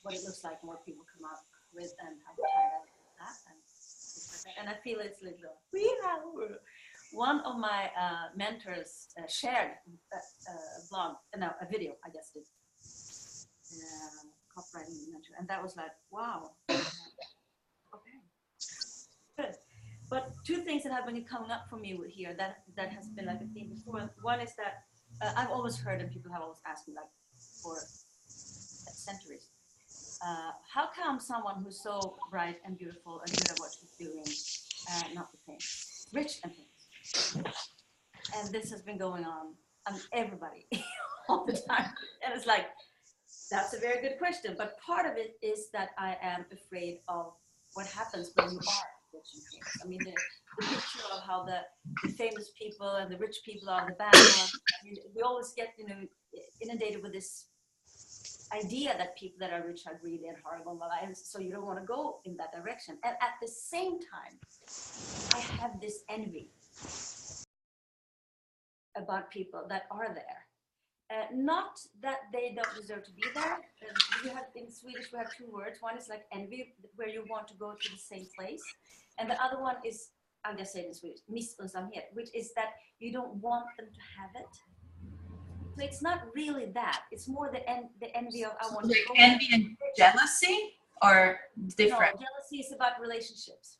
what it looks like, more people come up with, and how tired I am. And I feel it's like, one of my mentors shared a blog, no, a video, I guess, did, copywriting mentor, and that was like, wow, okay, good. But two things that have been coming up for me here that has been like a theme before. One is that I've always heard, and people have always asked me, like, for centuries, how come someone who's so bright and beautiful and good at what she's doing, not the famous, rich and famous? And this has been going on everybody all the time. And it's like, that's a very good question. But part of it is that I am afraid of what happens when you are rich and famous. I mean, the picture of how the famous people and the rich people are the bad ones. I mean, we always get, inundated with this idea that people that are rich are greedy and horrible, and so you don't want to go in that direction. And at the same time, I have this envy about people that are there. Not that they don't deserve to be there. In Swedish, we have two words. One is like envy, where you want to go to the same place. And the other one is, I'll just say it in Swedish, missunnsamhet, which is that you don't want them to have it. So it's not really that. It's more the envy of, I want to go. Envy and jealousy, or different? No, jealousy is about relationships.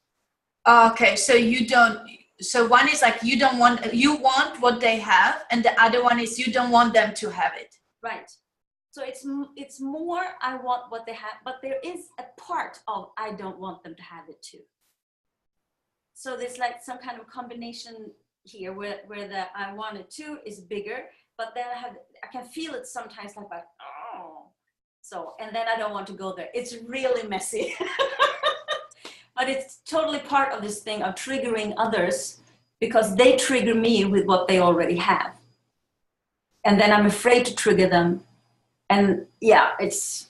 Okay, so you don't. So one is like you want what they have, and the other one is you don't want them to have it. Right. So it's more I want what they have, but there is a part of I don't want them to have it too. So there's like some kind of combination here where the I want it too is bigger, but then I can feel it sometimes like oh. So, and then I don't want to go there. It's really messy. But it's totally part of this thing of triggering others because they trigger me with what they already have. And then I'm afraid to trigger them. And yeah, it's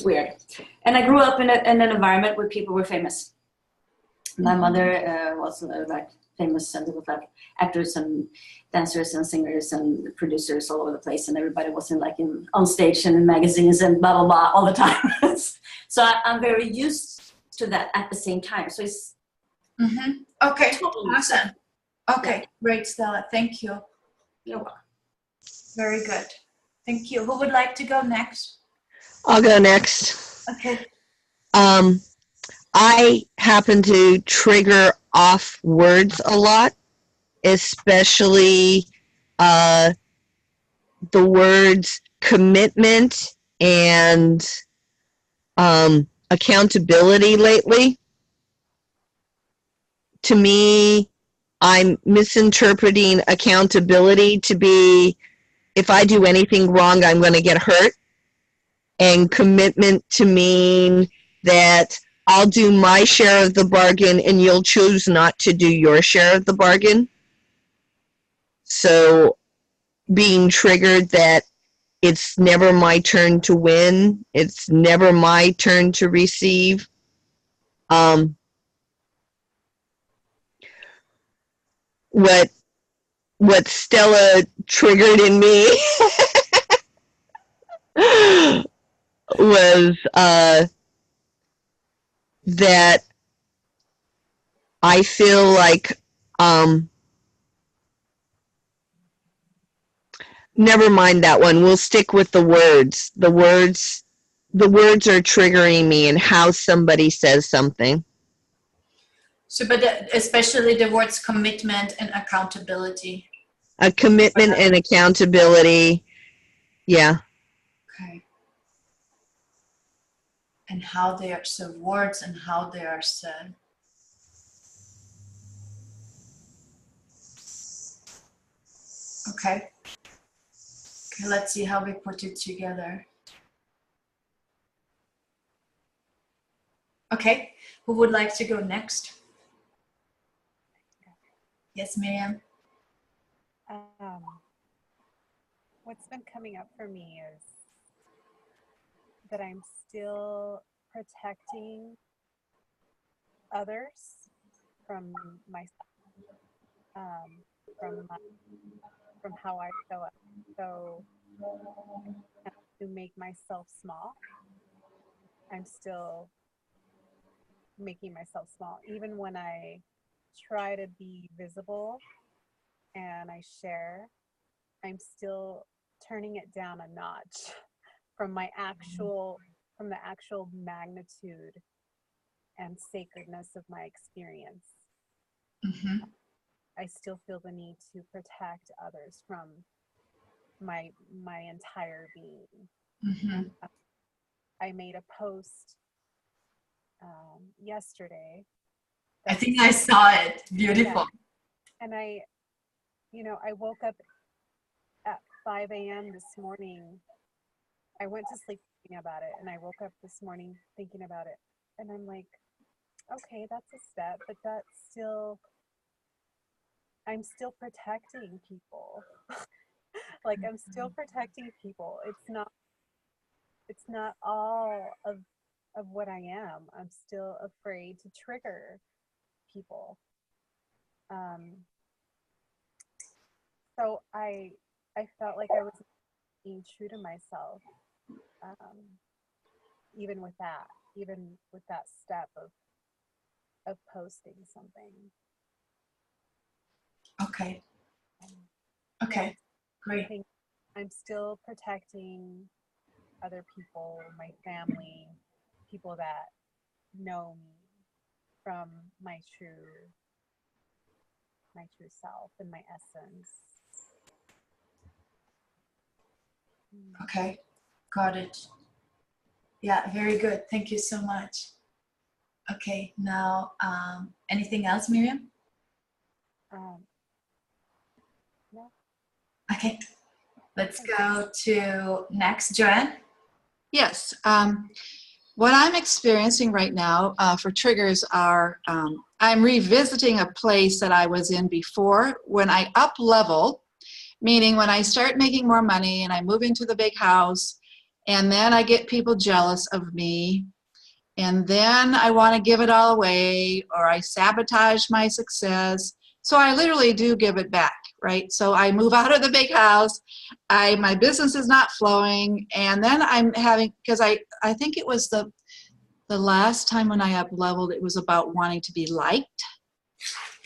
weird. And I grew up in an environment where people were famous. My mother was like famous, and there was like actors and dancers and singers and producers all over the place. And everybody was on stage and in magazines and blah, blah, blah all the time. So I'm very used to that at the same time. So it's okay, totally awesome. Okay, yeah. Great, Stella. Thank you. You're welcome. Very good. Thank you. Who would like to go next? I'll go next. Okay. I happen to trigger off words a lot, especially the words commitment and accountability lately. To me, I'm misinterpreting accountability to be if I do anything wrong, I'm going to get hurt, and commitment to mean that I'll do my share of the bargain and you'll choose not to do your share of the bargain. So being triggered that it's never my turn to win, it's never my turn to receive. What Stella triggered in me was that I feel like never mind that one. We'll stick with the words. The words are triggering me and how somebody says something. So, but especially the words commitment and accountability. A commitment and accountability. Yeah. Okay. And how they are, so words and how they are said. Okay. Okay, let's see how we put it together. Okay, who would like to go next? Yes, Miriam. What's been coming up for me is that I'm still protecting others from myself, from how I show up. So to make myself small I'm still making myself small. Even when I try to be visible and I share, I'm still turning it down a notch from my actual, from the actual magnitude and sacredness of my experience. Mm-hmm. I still feel the need to protect others from my entire being. Mm-hmm. I made a post yesterday. I think I saw it. Beautiful. Yeah. And I woke up at 5 a.m. this morning. I went to sleep thinking about it, and I woke up this morning thinking about it. And I'm like, okay, that's a step, but that's still, I'm still protecting people. Like, I'm still protecting people. It's not all of what I am. I'm still afraid to trigger people. So I felt like I was being true to myself, even with that step of posting something. Okay. Okay. Yeah, Great. I think I'm still protecting other people, my family, people that know me from my true self and my essence. Okay. Got it. Yeah, very good. Thank you so much. Okay, now, anything else, Miriam? No. Okay, let's go to next, Joanne. Yes. What I'm experiencing right now for triggers are I'm revisiting a place that I was in before when I up level, meaning when I start making more money and I move into the big house, and then I get people jealous of me, and then I want to give it all away, or I sabotage my success. So I literally do give it back, right? So I move out of the big house, my business is not flowing, and then I'm having, because I think it was the last time when I up leveled, it was about wanting to be liked.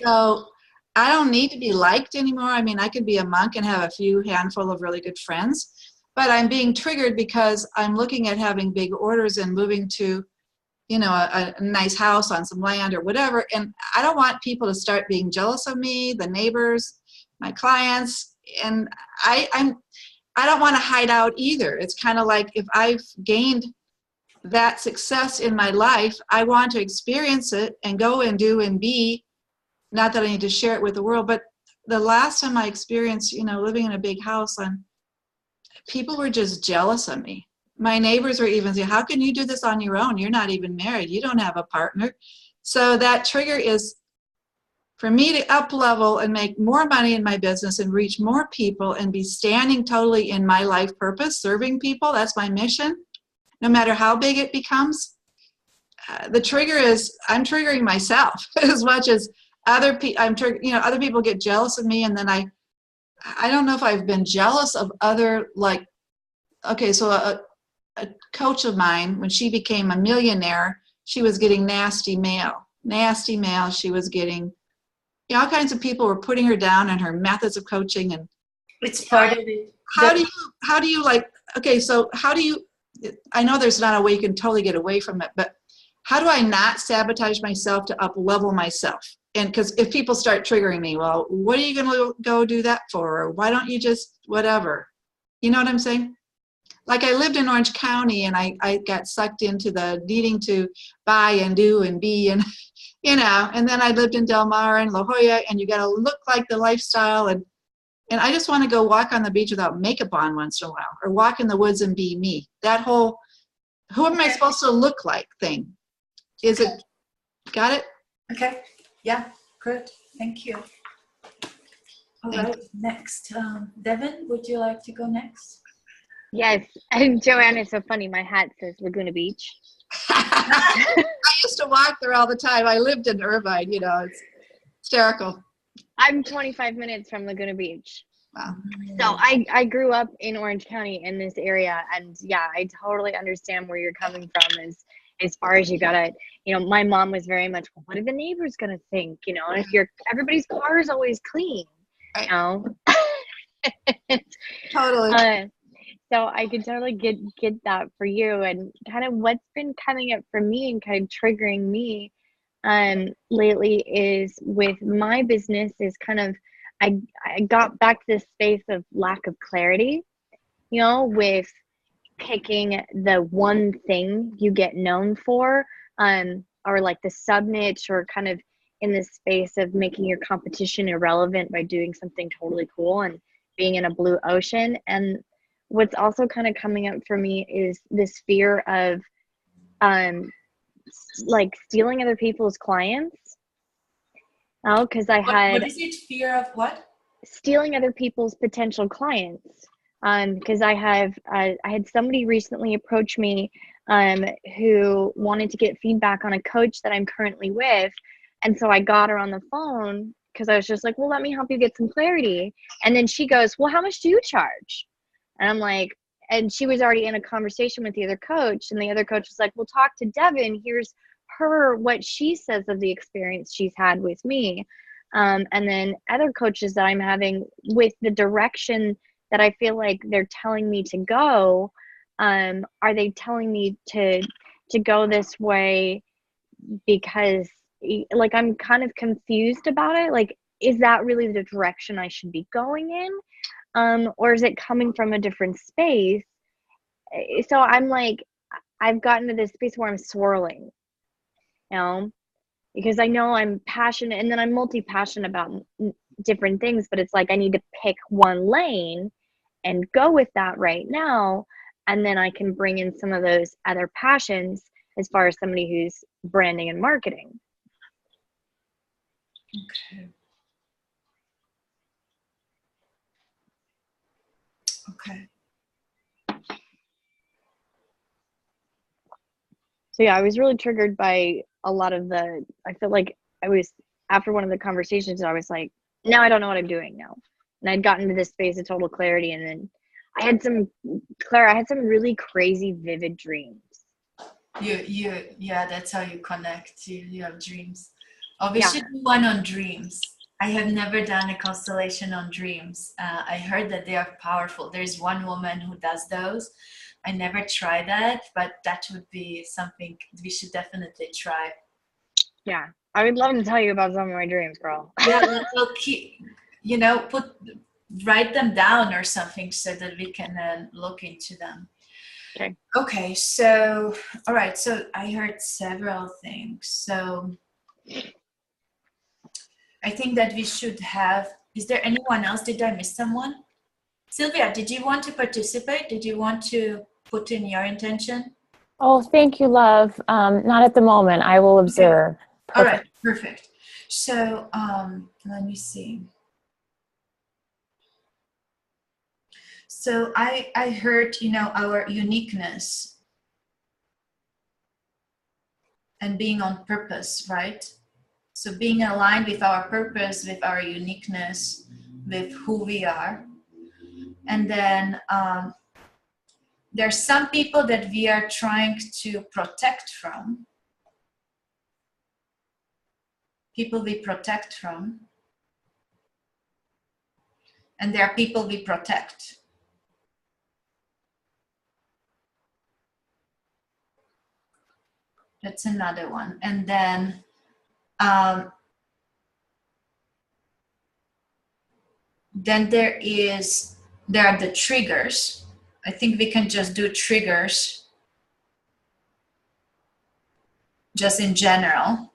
So I don't need to be liked anymore. I mean, I could be a monk and have a few handful of really good friends, but I'm being triggered because I'm looking at having big orders and moving to, you know, a nice house on some land or whatever. And I don't want people to start being jealous of me, the neighbors, my clients. And I don't want to hide out either. It's kind of like if I've gained that success in my life, I want to experience it and go and do and be, not that I need to share it with the world, but the last time I experienced, you know, living in a big house, people were just jealous of me. My neighbors were even saying, how can you do this on your own? You're not even married. You don't have a partner. So that trigger is for me to up level and make more money in my business and reach more people and be standing totally in my life purpose, serving people. That's my mission. No matter how big it becomes, the trigger is I'm triggering myself as much as other people. Other people get jealous of me, and then I don't know if I've been jealous of other, like, okay, so a coach of mine, when she became a millionaire, she was getting nasty mail. She was getting, you know, all kinds of people were putting her down in her methods of coaching, and It's part of it. How do you like? Okay, so how do you? I know there's not a way you can totally get away from it, but how do I not sabotage myself to up level myself? And because if people start triggering me, well, what are you going to go do that for? Or why don't you just whatever? You know what I'm saying? Like I lived in Orange County and I got sucked into the needing to buy and do and be and, you know, and then I lived in Del Mar and La Jolla, and you got to look like the lifestyle. And I just want to go walk on the beach without makeup on once in a while, or walk in the woods and be me. That whole, who am I supposed to look like thing? Is it, got it? Okay, yeah, good, thank you. All Thank right, next, Devin, would you like to go next? Yes, and Joanne, it's so funny. My hat says Laguna Beach. I used to walk there all the time. I lived in Irvine, you know, it's hysterical. I'm 25 minutes from Laguna Beach. Wow. So I grew up in Orange County in this area, and yeah, I totally understand where you're coming from as far as you gotta, you know, my mom was very much, well, what are the neighbors gonna think? You know, and if everybody's car is always clean, you know. Totally. So I could totally get that for you, and kind of what's been coming up for me and kind of triggering me lately is with my business is kind of I got back to this space of lack of clarity, you know, with picking the one thing you get known for, or like the sub niche, or kind of in this space of making your competition irrelevant by doing something totally cool and being in a blue ocean. And what's also kind of coming up for me is this fear of like stealing other people's clients. Oh, because I had what is it? Fear of what? stealing other people's potential clients. Because I had somebody recently approach me who wanted to get feedback on a coach that I'm currently with. And so I got her on the phone because I was just like, well, let me help you get some clarity. And then she goes, well, how much do you charge? And I'm like, and she was already in a conversation with the other coach. And the other coach was like, well, talk to Devin. Here's what she says of the experience she's had with me. And then other coaches that I'm having with the direction that I feel like they're telling me to go, are they telling me to go this way because like I'm kind of confused about it? Like, is that really the direction I should be going in? Or is it coming from a different space? So I'm like, I've gotten to this space where I'm swirling, you know, because I know I'm passionate and then I'm multi-passionate about different things, but it's like I need to pick one lane and go with that right now. And then I can bring in some of those other passions as far as somebody who's branding and marketing. Okay. Okay. So yeah, I was really triggered by a lot of I feel like I was, after one of the conversations, I was like, now I don't know what I'm doing now. And I'd gotten to this space of total clarity. And then I had some really crazy, vivid dreams. Yeah, that's how you connect. You have dreams. Oh, we Yeah. should do one on dreams. I have never done a constellation on dreams. I heard that they are powerful. There's one woman who does those. I never tried that, but that would be something we should definitely try. Yeah, I would love to tell you about some of my dreams, girl. Yeah, we'll keep, write them down or something so that we can look into them. Okay. Okay, so, all right, so I heard several things. So I think that we should have, is there anyone else? Did I miss someone? Sylvia, did you want to participate? Did you want to put in your intention? Oh, thank you, love. Not at the moment. I will observe. Okay. All right, perfect. So let me see. So I heard, our uniqueness and being on purpose, right? So being aligned with our purpose, with our uniqueness, with who we are. And then there are some people that we are trying to protect from. People we protect from. And there are people we protect. That's another one. And then there are the triggers. I think we can just do triggers just in general.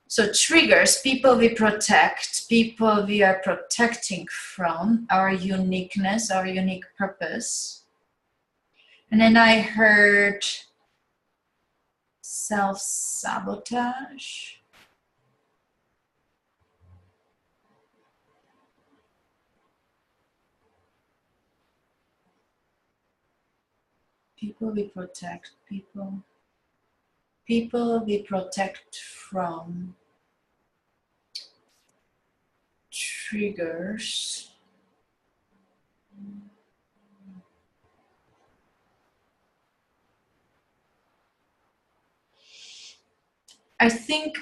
So triggers, people we protect, people we are protecting from, our uniqueness, our unique purpose. And then I heard self-sabotage. People we protect, people we protect from triggers. I think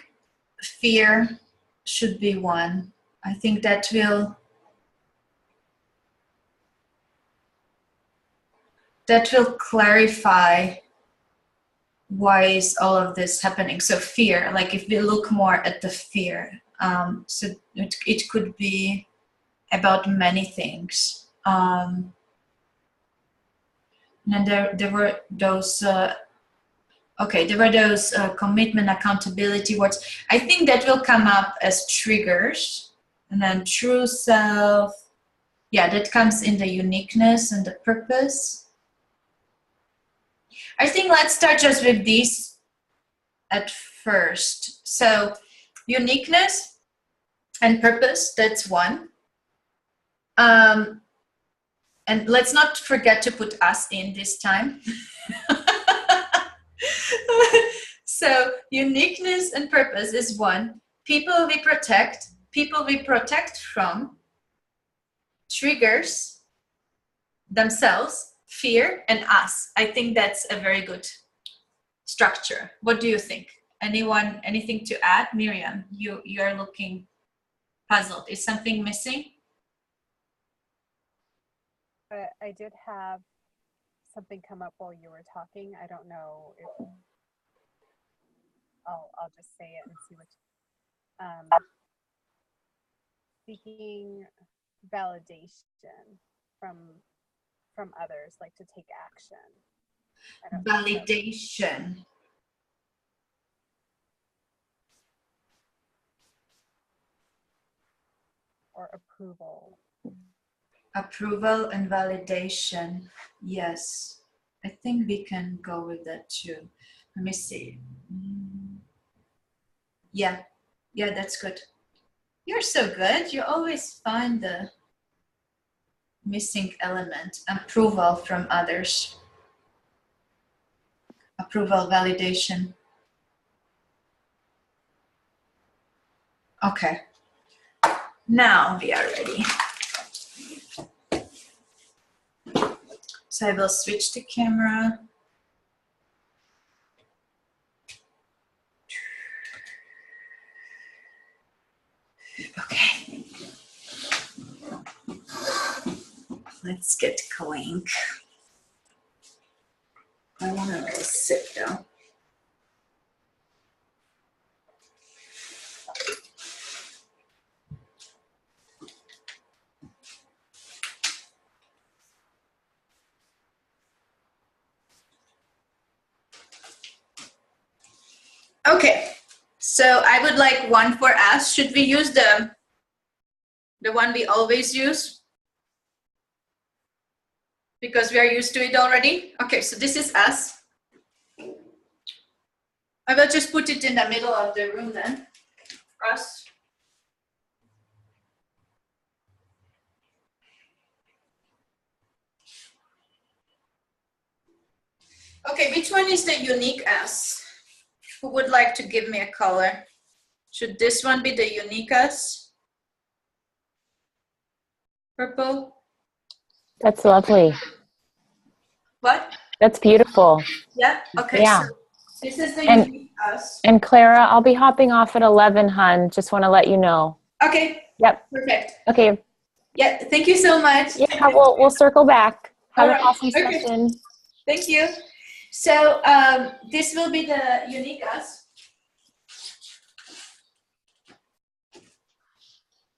fear should be one. I think that will clarify why is all of this happening. So fear, like if we look more at the fear, so it could be about many things. And there were those commitment, accountability words. I think that will come up as triggers. And then true self, yeah, that comes in the uniqueness and the purpose. I think let's start just with these at first. So uniqueness and purpose, that's one. And let's not forget to put us in this time. So uniqueness and purpose is one. People we protect from, triggers, themselves, fear, and us. I think that's a very good structure. What do you think? Anyone, anything to add? Miriam, you are looking puzzled. Is something missing? I did have something come up while you were talking. I don't know if I'll just say it and see what seeking validation from others, like to take action. Validation. Or approval. Approval and validation. Yes, I think we can go with that too. Let me see. Yeah, that's good. You're so good. You always find the missing element. Approval from others. Approval, validation. Okay. Now we are ready. So I will switch the camera. Okay. Let's get going. I want to go sit though. Okay, so I would like one for us. Should we use the one we always use? Because we are used to it already. Okay, so this is us. I will just put it in the middle of the room then. Us. Okay, which one is the unique us? Who would like to give me a color? Should this one be the unique us? Purple? That's lovely. What? That's beautiful. Yeah, okay, Yeah. so this is the unique us. And Klara, I'll be hopping off at 11, hun. Just want to let you know. Okay. Yep. Perfect. Okay. Yeah, thank you so much. Yeah, we'll circle back. Have All an right. awesome Okay. session. Thank you. So this will be the unique us.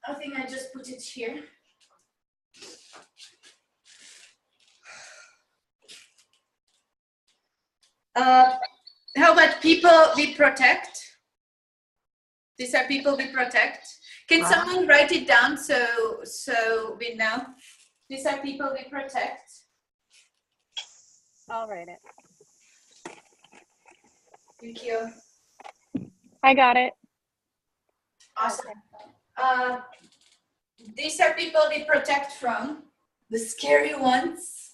I think I just put it here. How about people we protect? These are people we protect. Can someone write it down so we know? These are people we protect. I'll write it. Thank you. I got it. Awesome. These are people we protect from the scary ones.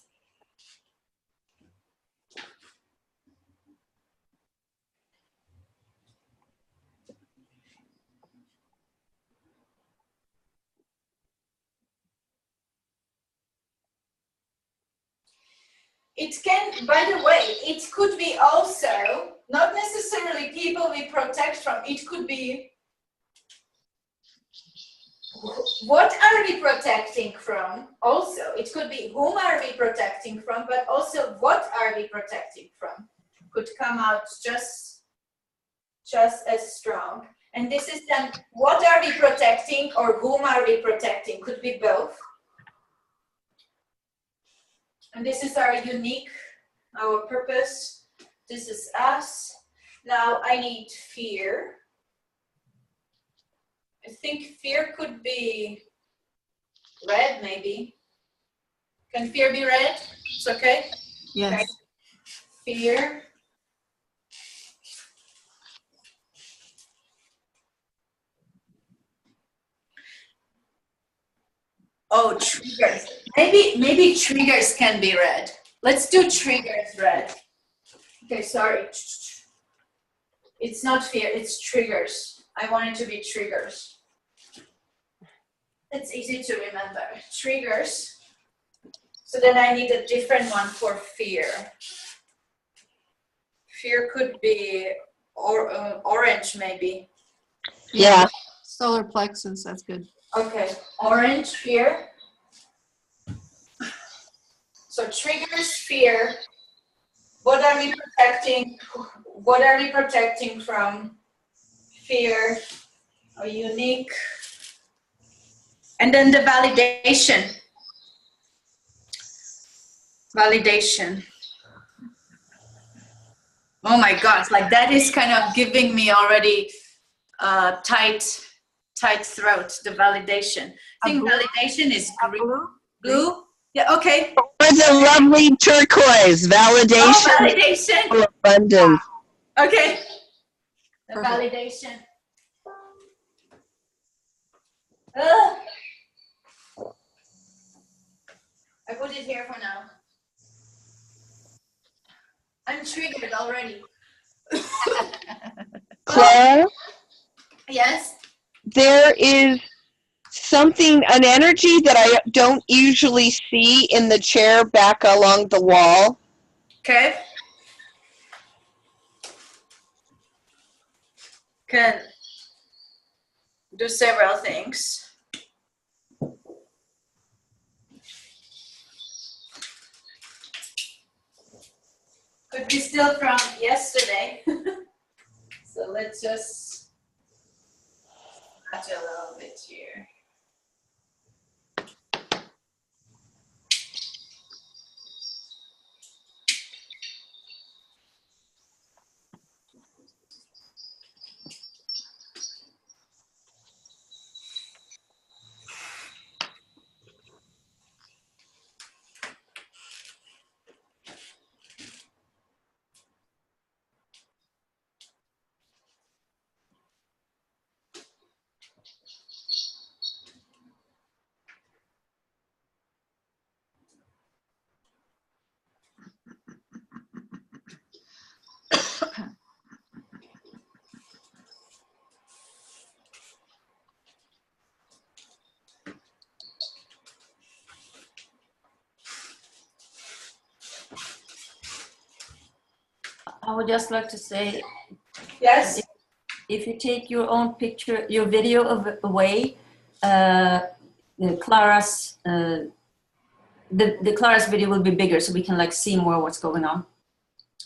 it can, by the way, it could be also not necessarily people we protect from. It could be what are we protecting from? Also, it could be whom are we protecting from, but also what are we protecting from? Could come out just as strong. And this is then, what are we protecting or whom are we protecting? Could be both. And this is our unique, our purpose. This is us. Now I need fear. I think fear could be red, maybe. Can fear be red? It's okay? Yes. Okay. Fear. Oh, triggers. Maybe triggers can be red. Let's do triggers red. Okay, sorry. It's not fear, it's triggers. I want it to be triggers. It's easy to remember. Triggers. So then I need a different one for fear. Fear could be orange, maybe. Yeah. Solar plexus, that's good. Okay, orange, fear. So triggers, fear. What are we protecting? What are we protecting from? Fear, or unique. And then the validation. Validation. Oh my gosh, like that is kind of giving me already tight throat, the validation. I think validation is green. Blue? Yeah, okay. Or the lovely turquoise, validation, Oh, validation. or abundance. Okay. The Perfect. validation. Ugh. I put it here for now. I'm triggered already. Claire, Yes. there is something, an energy that I don't usually see in the chair back along the wall. Okay. Can do several things. Could be still from yesterday. So let's just touch a little bit here. I would just like to say, Yes. if you take your own picture, your video away, Clara's the Clara's video will be bigger, so we can like see more what's going on.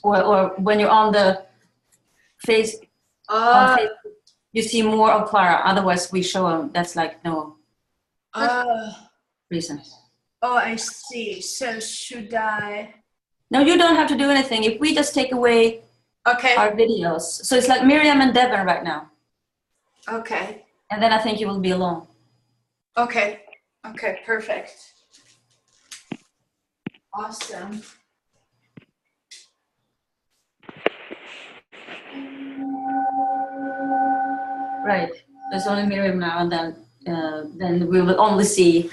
Or when you're on the face, on Facebook, you see more of Klara. Otherwise, we show them. That's like no reason. Oh, I see. So should I? No, you don't have to do anything. If we just take away our videos, so it's like Miriam and Devon right now. Okay. And then I think you will be alone. Okay. Okay, perfect. Awesome. Right. There's only Miriam now, and then we will only see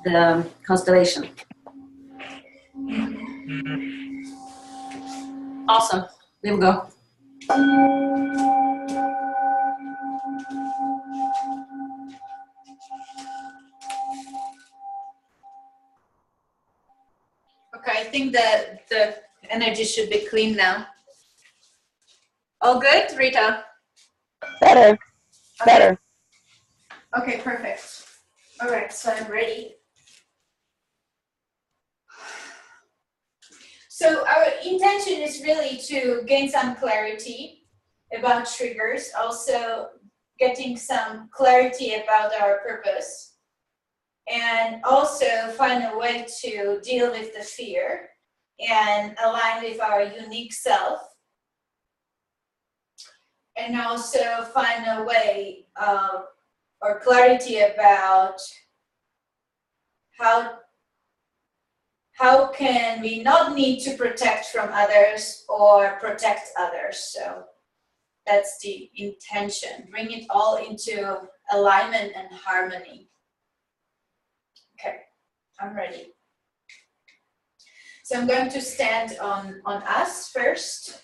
the constellation. Awesome. There we go. Okay. think that the energy should be clean now. All good, Rita? Better. Better. Okay, perfect. All right, so I'm ready. So our intention is really to gain some clarity about triggers, also getting some clarity about our purpose, and also find a way to deal with the fear and align with our unique self, and also find a way or clarity about how can we not need to protect from others or protect others. So that's the intention. Bring it all into alignment and harmony. Okay, I'm ready. So I'm going to stand on us first.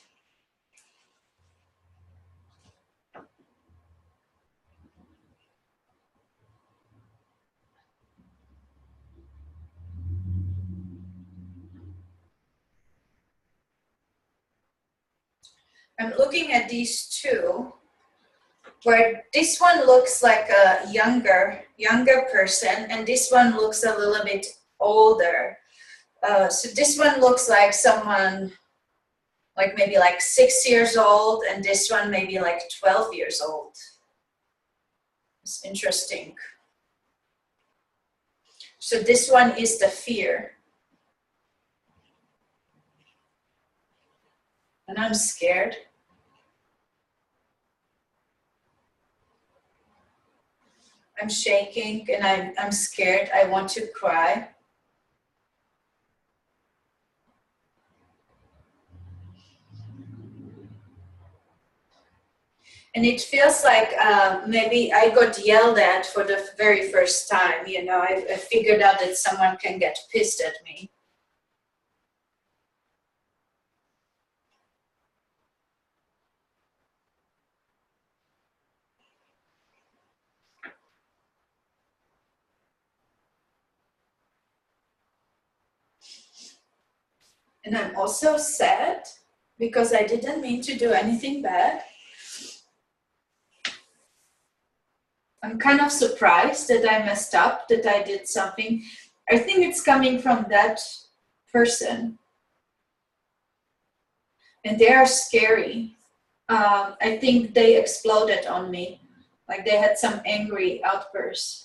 I'm looking at these two, where this one looks like a younger person, and this one looks a little bit older. So this one looks like someone like maybe like 6 years old, and this one maybe like 12 years old. It's interesting. So this one is the fear. And I'm scared. I'm shaking and I'm scared. I want to cry. And it feels like maybe I got yelled at for the very first time. You know, I figured out that someone can get pissed at me. And I'm also sad because I didn't mean to do anything bad. I'm kind of surprised that I messed up, that I did something. I think it's coming from that person. And they are scary. I think they exploded on me. Like they had some angry outbursts.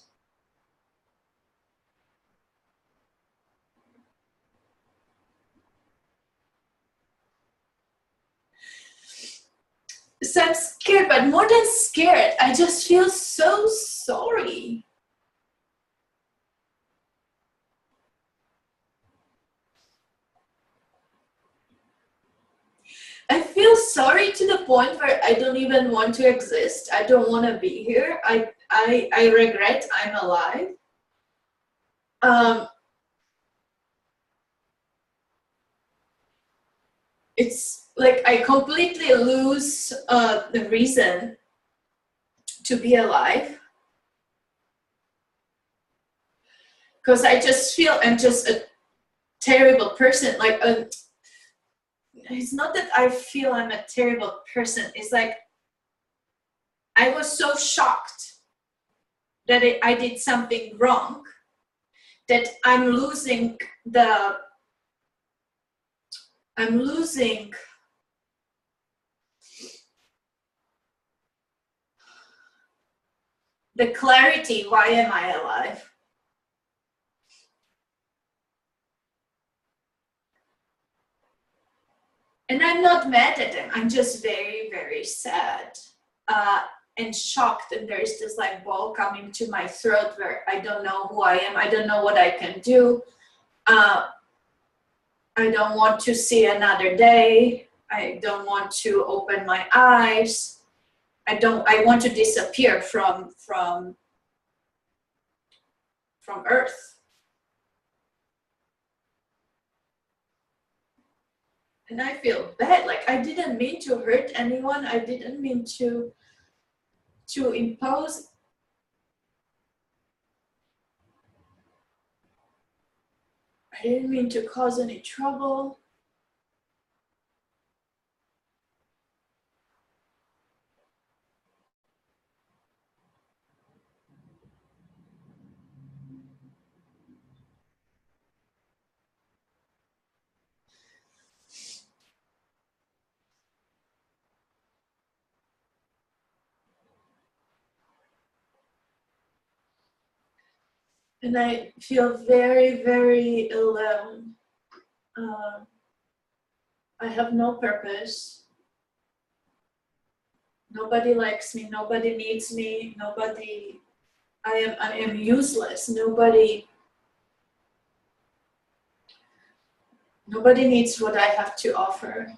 So I'm scared, but more than scared, I just feel so sorry. I feel sorry to the point where I don't even want to exist. I don't want to be here. I regret I'm alive. It's like I completely lose the reason to be alive. Because I just feel I'm just a terrible person. Like, it's not that I feel I'm a terrible person. It's like I was so shocked that I did something wrong that I'm losing the clarity. Why am I alive? And I'm not mad at them. I'm just very, very sad and shocked. And there's this like ball coming to my throat where I don't know who I am. I don't know what I can do. I don't want to see another day. I don't want to open my eyes. I want to disappear from Earth. And I feel bad, like I didn't mean to hurt anyone. I didn't mean to impose. I I didn't mean to cause any trouble. And I feel very, very alone. I have no purpose. Nobody likes me. Nobody needs me. I am useless. Nobody needs what I have to offer.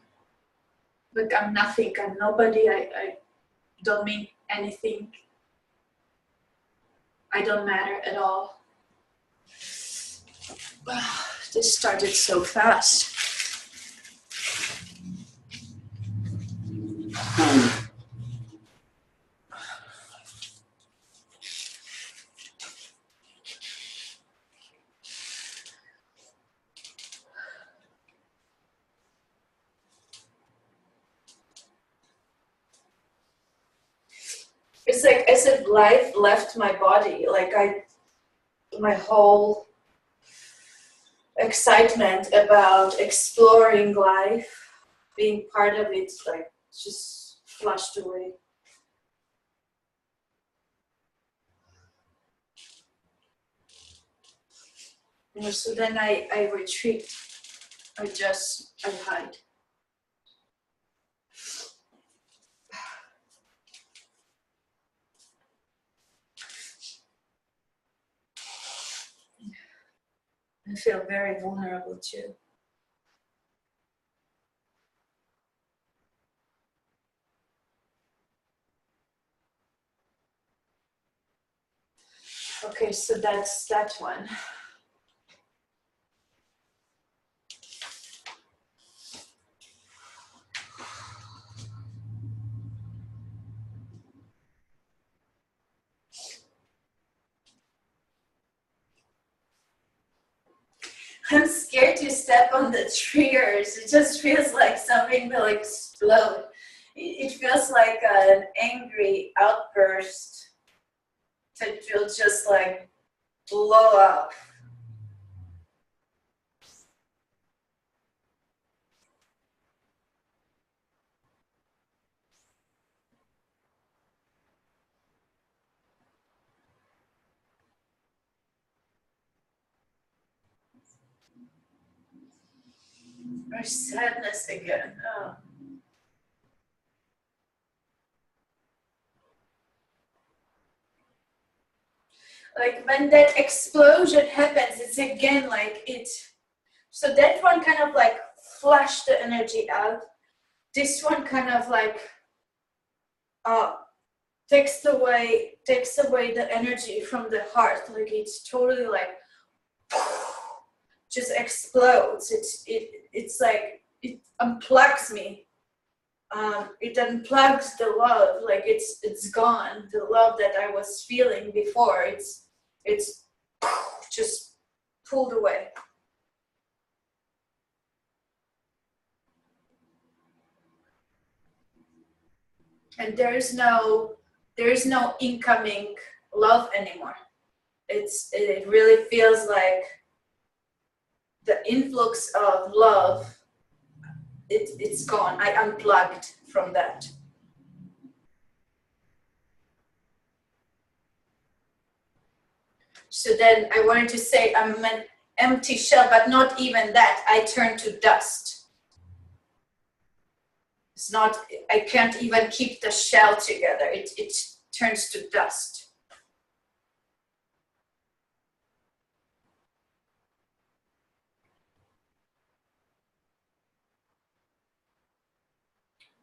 Like I'm nothing. I'm nobody. I don't mean anything. I don't matter at all. This started so fast. It's like as if life left my body. Like my whole excitement about exploring life, being part of it, like just flushed away. And so then I retreat. I hide. I feel very vulnerable too. Okay, so that's that one. I'm scared to step on the triggers. It just feels like something will explode. It feels like an angry outburst that will just like blow up. Or sadness again. Oh. Like when that explosion happens, it's again like it. So that one kind of like flushed the energy out. This one kind of like takes away the energy from the heart. Like it's totally like just explodes. It's like it unplugs me. It unplugs the love. Like it's gone. The love that I was feeling before. It's just pulled away. And there is no incoming love anymore. It really feels like the influx of love, it's gone. I unplugged from that. So then I wanted to say I'm an empty shell, but not even that. I turn to dust. It's not, I can't even keep the shell together. It turns to dust.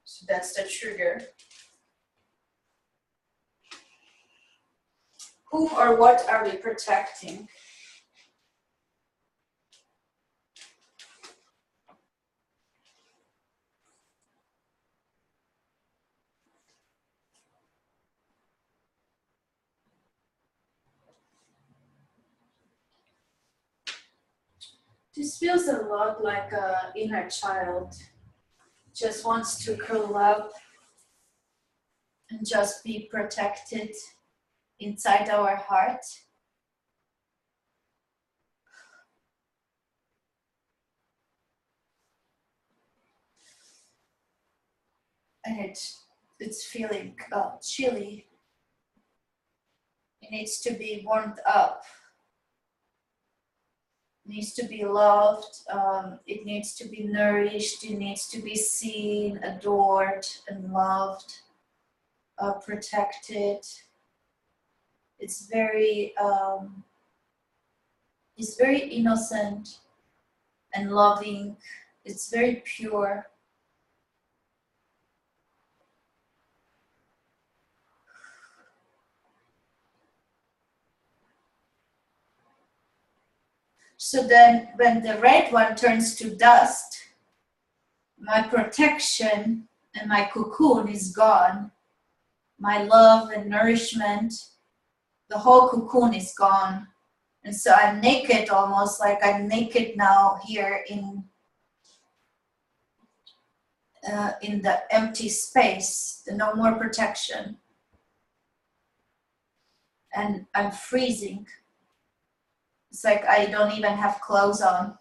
So that's the trigger. Who or what are we protecting? This feels a lot like an inner child. Just wants to curl up and just be protected inside our heart. And it's feeling chilly. It needs to be warmed up. It needs to be loved. It needs to be nourished. It needs to be seen, adored, and loved, protected. It's very innocent and loving. It's very pure. So then when the red one turns to dust, my protection and my cocoon is gone. My love and nourishment, the whole cocoon is gone. And so I'm naked, almost like I'm naked now here in the empty space, no more protection. And I'm freezing. It's like I don't even have clothes on.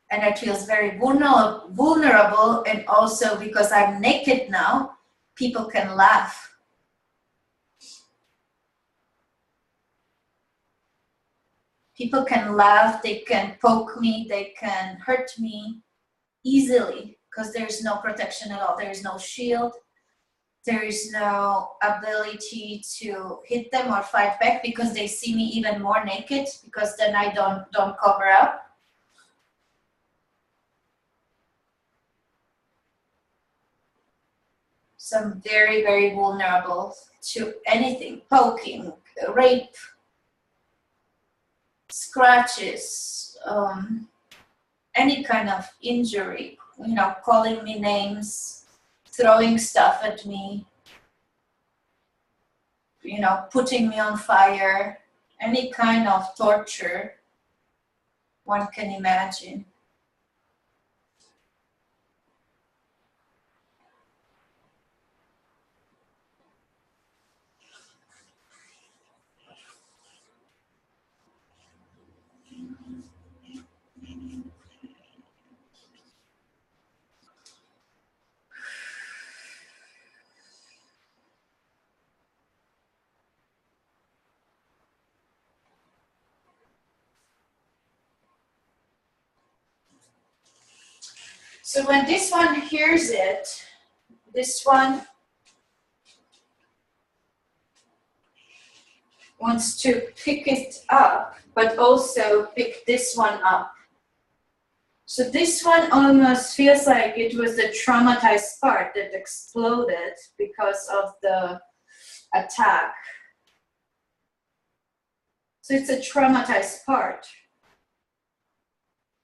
And it feels very vulnerable, and also because I'm naked now, people can laugh. People can laugh, they can poke me, they can hurt me easily because there's no protection at all. There is no shield. There is no ability to hit them or fight back because they see me even more naked, because then I don't cover up. So I'm very, very vulnerable to anything, poking, rape, scratches, any kind of injury, calling me names, throwing stuff at me, putting me on fire, any kind of torture one can imagine. So when this one hears it, this one wants to pick it up, but also pick this one up. So this one almost feels like it was the traumatized part that exploded because of the attack. So it's a traumatized part.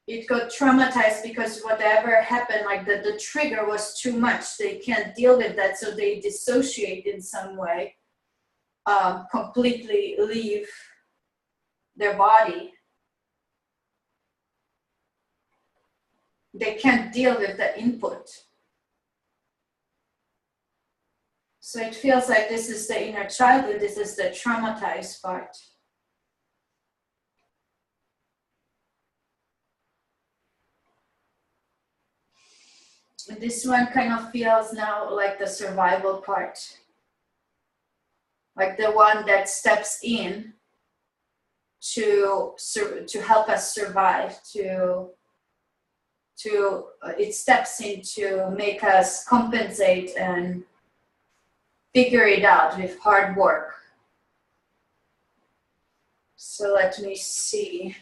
It got traumatized because whatever happened, like the trigger was too much. They can't deal with that, so they dissociate in some way, completely leave their body. They can't deal with the input. So it feels like this is the inner childhood, this is the traumatized part. This one kind of feels now like the survival part. Like the one that steps in to help us survive, it steps in to make us compensate and figure it out with hard work. So let me see.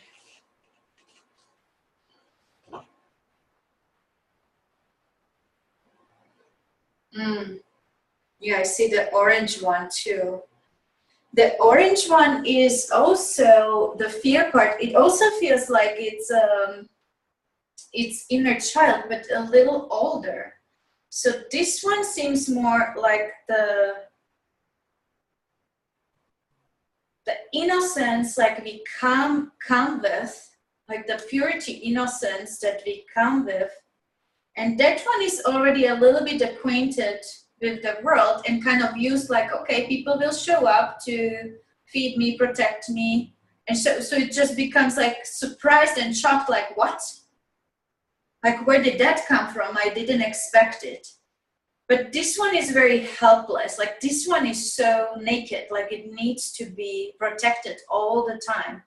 Yeah, I see the orange one too. The orange one is also the fear part. It also feels like it's inner child, but a little older. So this one seems more like the innocence like we come with, like the purity, innocence that we come with, and that one is already a little bit acquainted with the world and kind of used like, okay, people will show up to feed me, protect me. And so it just becomes like surprised and shocked, like, what? Like, where did that come from? I didn't expect it. But this one is very helpless. Like, this one is so naked, like it needs to be protected all the time.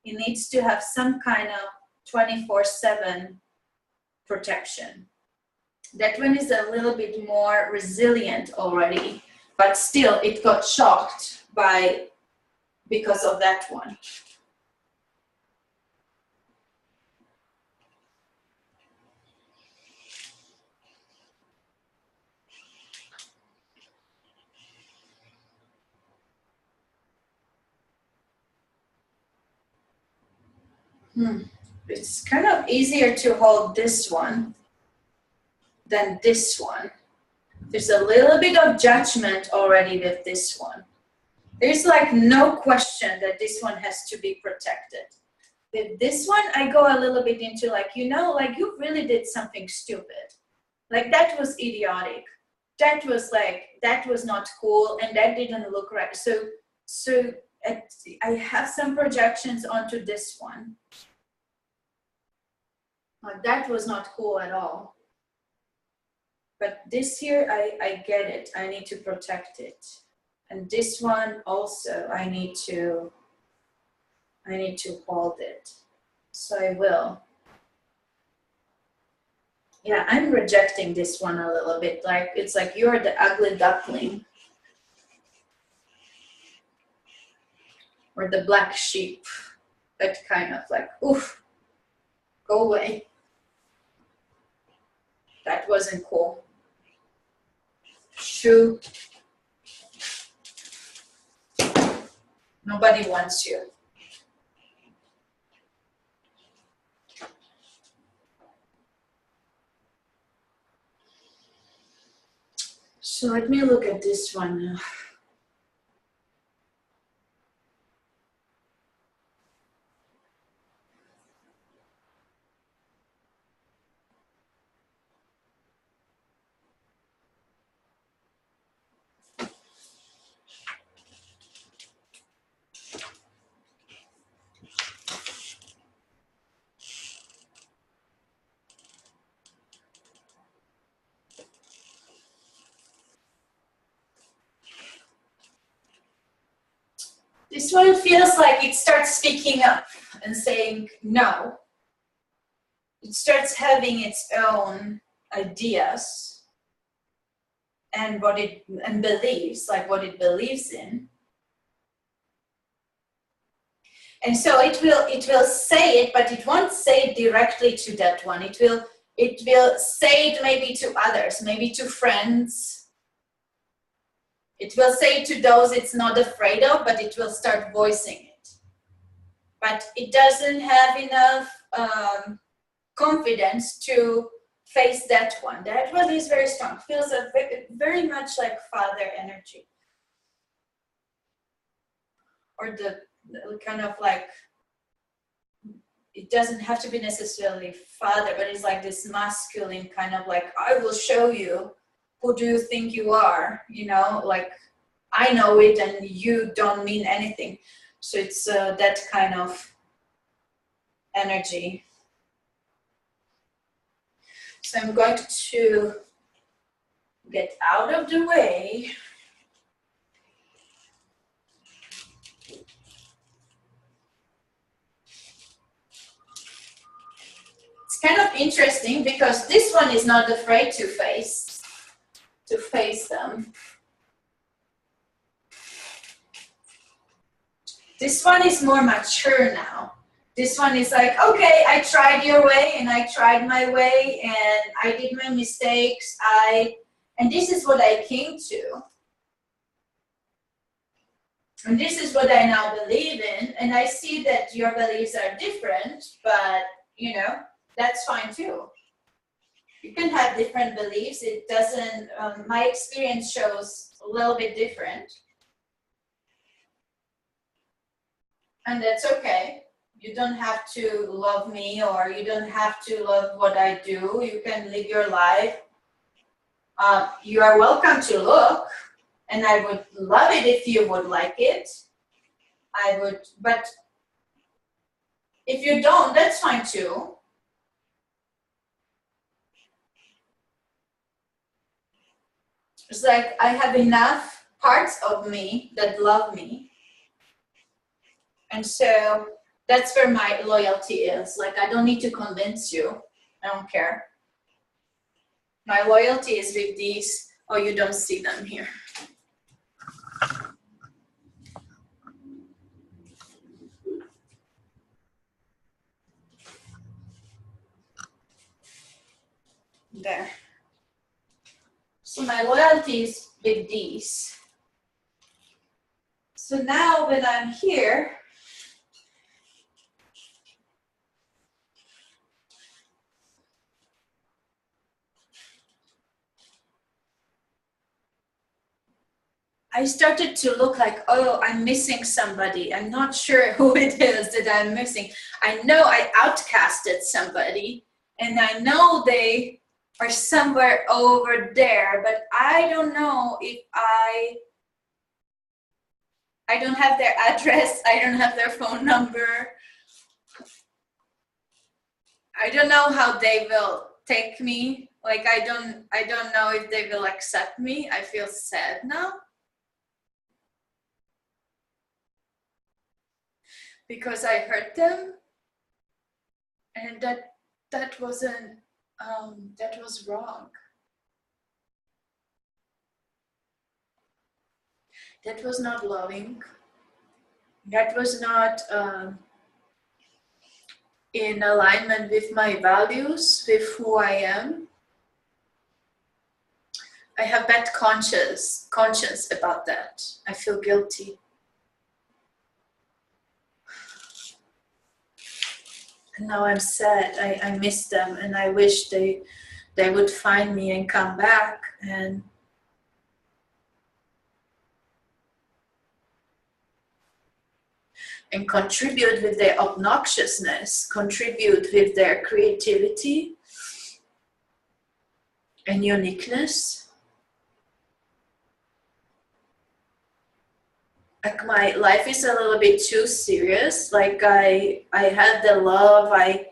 It needs to have some kind of 24/7 protection. That one is a little bit more resilient already, but still it got shocked because of that one. It's kind of easier to hold this one than this one. There's a little bit of judgment already with this one. There's like no question that this one has to be protected. With this one, I go a little bit into like, you know, like you really did something stupid. Like that was idiotic. That was like, that was not cool and that didn't look right. So I have some projections onto this one. Like that was not cool at all. But this here, I get it. I need to protect it. And this one also, I need to hold it. So I will. Yeah, I'm rejecting this one a little bit. Like, it's like you're the ugly duckling. Or the black sheep. That kind of like, oof, go away. That wasn't cool. Shoo. Nobody wants you. So let me look at this one now. This one feels like it starts speaking up and saying no. It starts having its own ideas and beliefs, like what it believes in. And so it will say it, but it won't say it directly to that one. It will say it maybe to others, maybe to friends. It will say it to those it's not afraid of, but it will start voicing it. But it doesn't have enough confidence to face that one. That one is very strong. Feels very much like father energy. Or the kind of like, it doesn't have to be necessarily father, but it's like this masculine kind of like, I will show you. Who do you think you are? You know, like I know it and you don't mean anything. So it's that kind of energy. So I'm going to get out of the way. It's kind of interesting because this one is not afraid to face them. This one is more mature now. This one is like, okay, I tried your way and I tried my way and I did my mistakes. And this is what I came to. And this is what I now believe in. And I see that your beliefs are different, but you know, that's fine too. You can have different beliefs. It doesn't, my experience shows a little bit different. And that's okay. You don't have to love me, or you don't have to love what I do. You can live your life. You are welcome to look, and I would love it if you would like it. I would, but if you don't, that's fine too. It's like I have enough parts of me that love me. And so that's where my loyalty is. Like, I don't need to convince you. I don't care. My loyalty is with these. Oh, you don't see them here. There. So my loyalty is with these. So now when I'm here, I started to look like, oh, I'm missing somebody. I'm not sure who it is that I'm missing. I know I outcasted somebody, and I know they are somewhere over there, but I don't know if I don't have their address, I don't have their phone number. I don't know how they will take me. Like, I don't know if they will accept me. I feel sad now. Because I hurt them, and that wasn't, that was wrong. That was not loving. That was not in alignment with my values, with who I am. I have bad conscience about that. I feel guilty. And now I'm sad. I miss them, and I wish they would find me and come back and contribute with their obnoxiousness, contribute with their creativity and uniqueness. Like, my life is a little bit too serious. Like, I had the love. I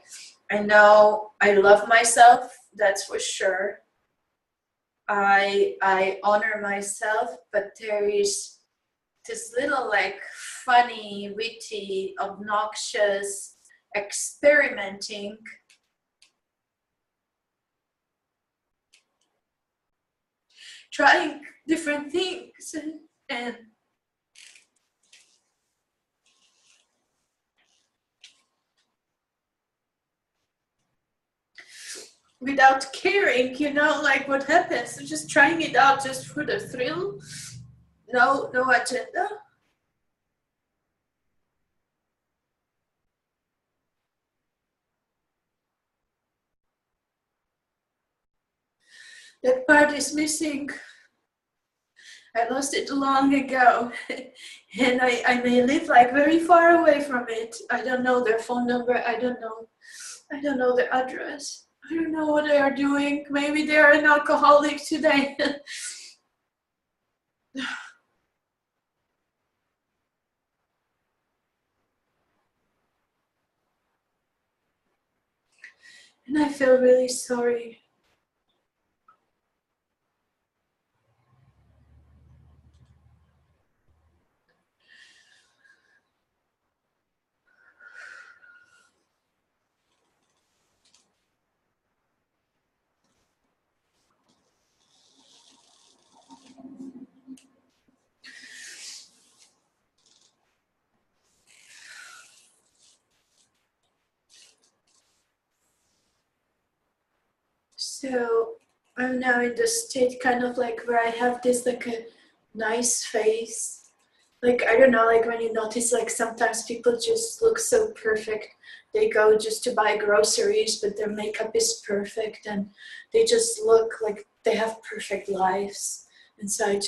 know I love myself, that's for sure. I honor myself, but there is this little, like, funny, witty, obnoxious, experimenting, trying different things, and without caring, you know, like what happens. So just trying it out just for the thrill. No agenda. That part is missing. I lost it long ago. And I may live like very far away from it. I don't know their phone number. I don't know their address. I don't know what they are doing. Maybe they are an alcoholic today. And I feel really sorry. So I'm now in the state kind of like where I have this like a nice face. Like, I don't know, like when you notice like sometimes people just look so perfect. They go just to buy groceries, but their makeup is perfect and they just look like they have perfect lives. And so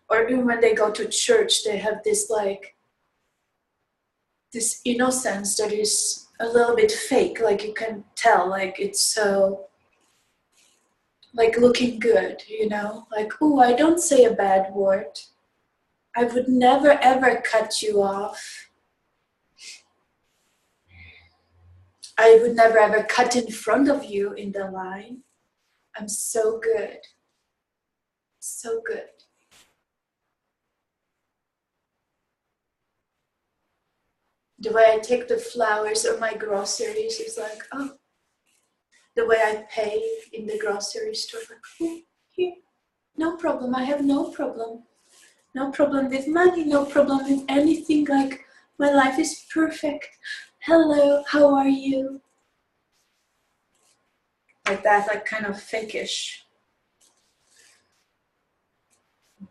or even when they go to church, they have this like this innocence that is a little bit fake, like you can tell, like it's so like looking good, you know, like, oh, I don't say a bad word. I would never ever cut you off. I would never ever cut in front of you in the line. I'm so good. So good. The way I take the flowers or my groceries is like, oh. The way I pay in the grocery store, like, oh, here, no problem. I have no problem. No problem with money, no problem with anything. Like, my life is perfect. Hello, how are you? Like that, like kind of fakeish.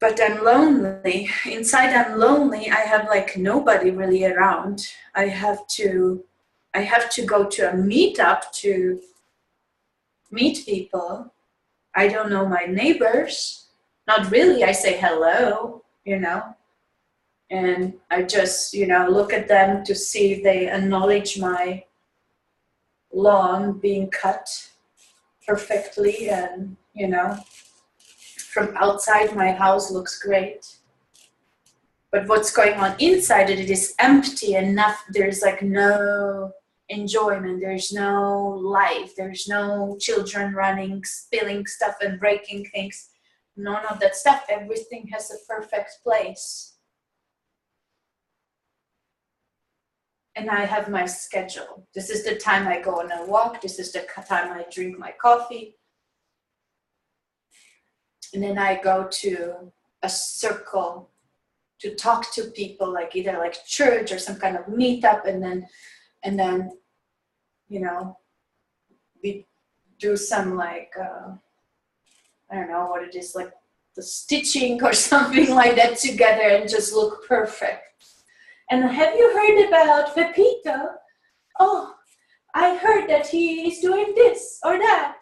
But I'm lonely. Inside I'm lonely. I have like nobody really around. I have to go to a meetup to meet people. I don't know my neighbors. Not really. I say hello, you know, and I just, you know, look at them to see if they acknowledge my lawn being cut perfectly, and, you know, from outside my house looks great. But what's going on inside it is empty enough. There's like no enjoyment, there's no life, there's no children running, spilling stuff and breaking things. None of that stuff. Everything has a perfect place. And I have my schedule. This is the time I go on a walk. This is the time I drink my coffee. And then I go to a circle to talk to people, like either like church or some kind of meetup, and then you know, we do some like I don't know what it is, like the stitching or something like that together, and just look perfect. And have you heard about Pepito? Oh, I heard that he is doing this or that.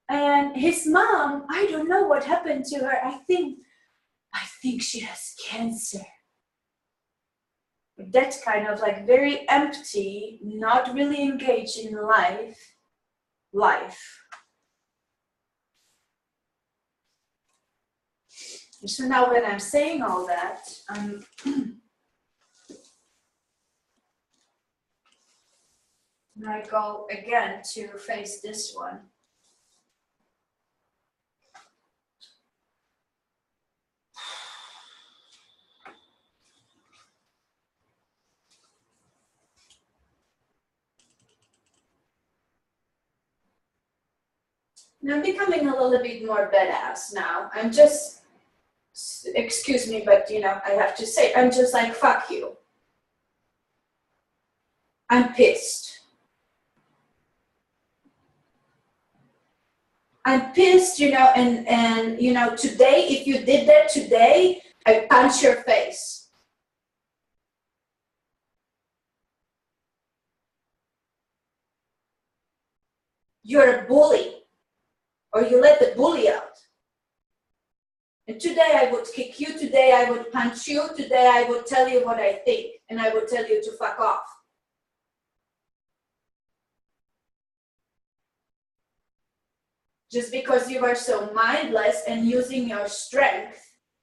And his mom, I don't know what happened to her. I think she has cancer. That kind of like very empty, not really engaged in life. So now when I'm saying all that, I go again to face this one. I'm becoming a little bit more badass now. I'm just, excuse me, but you know, I have to say, I'm just like, fuck you. I'm pissed. I'm pissed, you know, and you know, today, if you did that today, I punch your face. You're a bully. Or you let the bully out. And today I would kick you, today I would punch you, today I would tell you what I think, and I would tell you to fuck off. Just because you are so mindless and using your strength,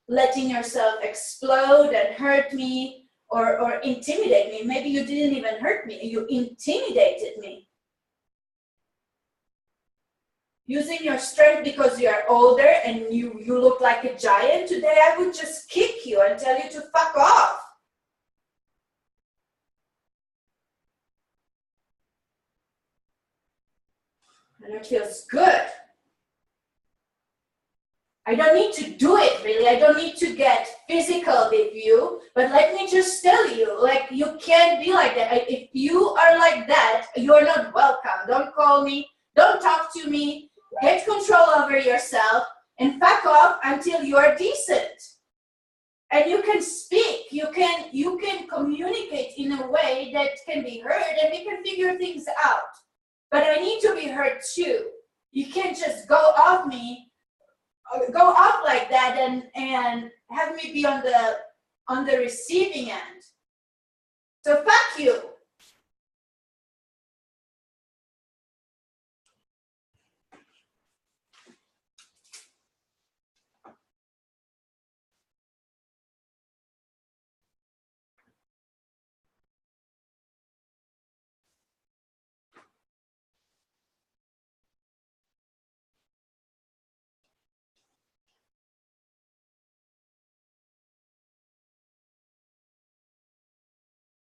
letting yourself explode and hurt me or intimidate me. Maybe you didn't even hurt me, you intimidated me. Using your strength because you are older and you look like a giant, today I would just kick you and tell you to fuck off. And it feels good. I don't need to do it really. I don't need to get physical with you, but let me just tell you, like, you can't be like that. If you are like that, you are not welcome. Don't call me, don't talk to me. Get control over yourself and fuck off until you are decent. And you can speak, you can communicate in a way that can be heard, and we can figure things out. But I need to be heard too. You can't just go off like that and have me be on the receiving end. So fuck you.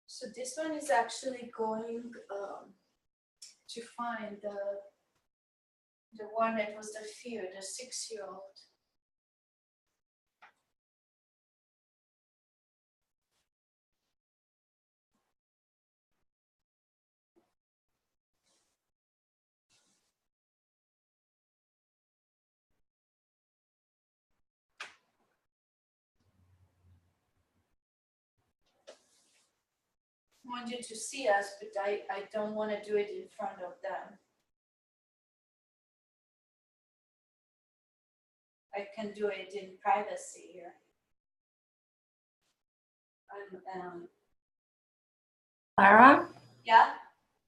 So this one is actually going to find the one that was the fear, the 6-year-old. I want you to see us, but I don't want to do it in front of them. I can do it in privacy here. Klara, Yeah?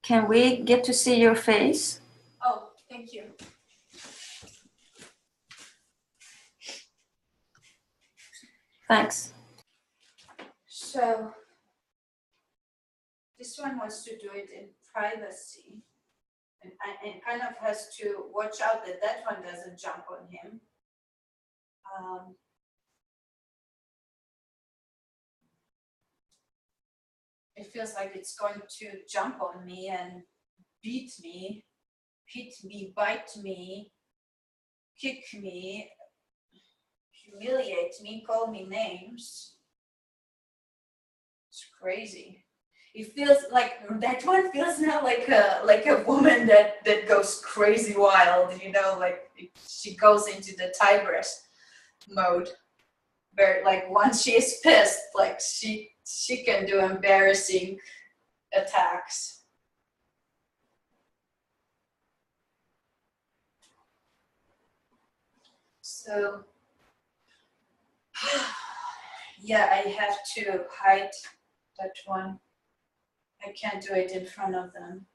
can we get to see your face? Oh, thank you. Thanks. So this one wants to do it in privacy, and kind of has to watch out that that one doesn't jump on him. It feels like it's going to jump on me and beat me, hit me, bite me, kick me, humiliate me, call me names. It's crazy. It feels like that one feels now like a woman that goes crazy wild, you know, like she goes into the tigress mode, where like once she is pissed, like she can do embarrassing attacks. So yeah, I have to hide that one. I can't do it in front of them.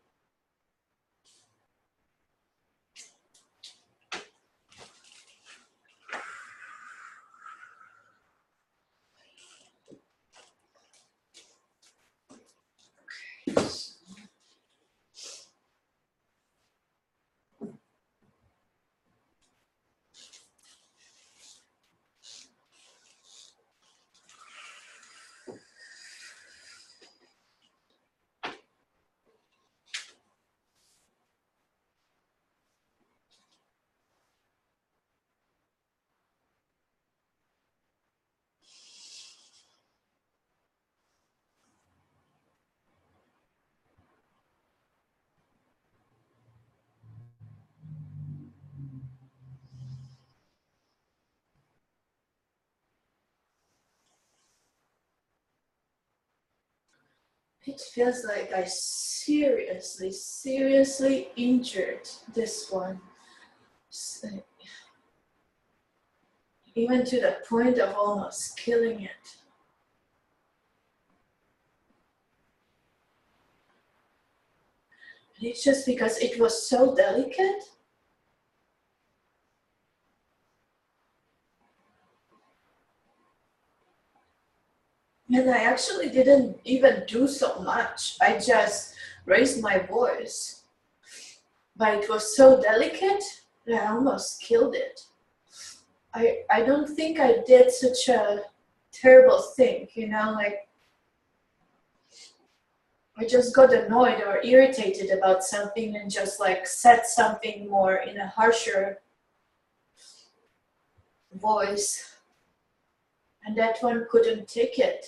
It feels like I seriously injured this one. So, even to the point of almost killing it. And it's just because it was so delicate. And I actually didn't even do so much. I just raised my voice. But it was so delicate that I almost killed it. I don't think I did such a terrible thing, you know, like I just got annoyed or irritated about something and just like said something more in a harsher voice. And that one couldn't take it.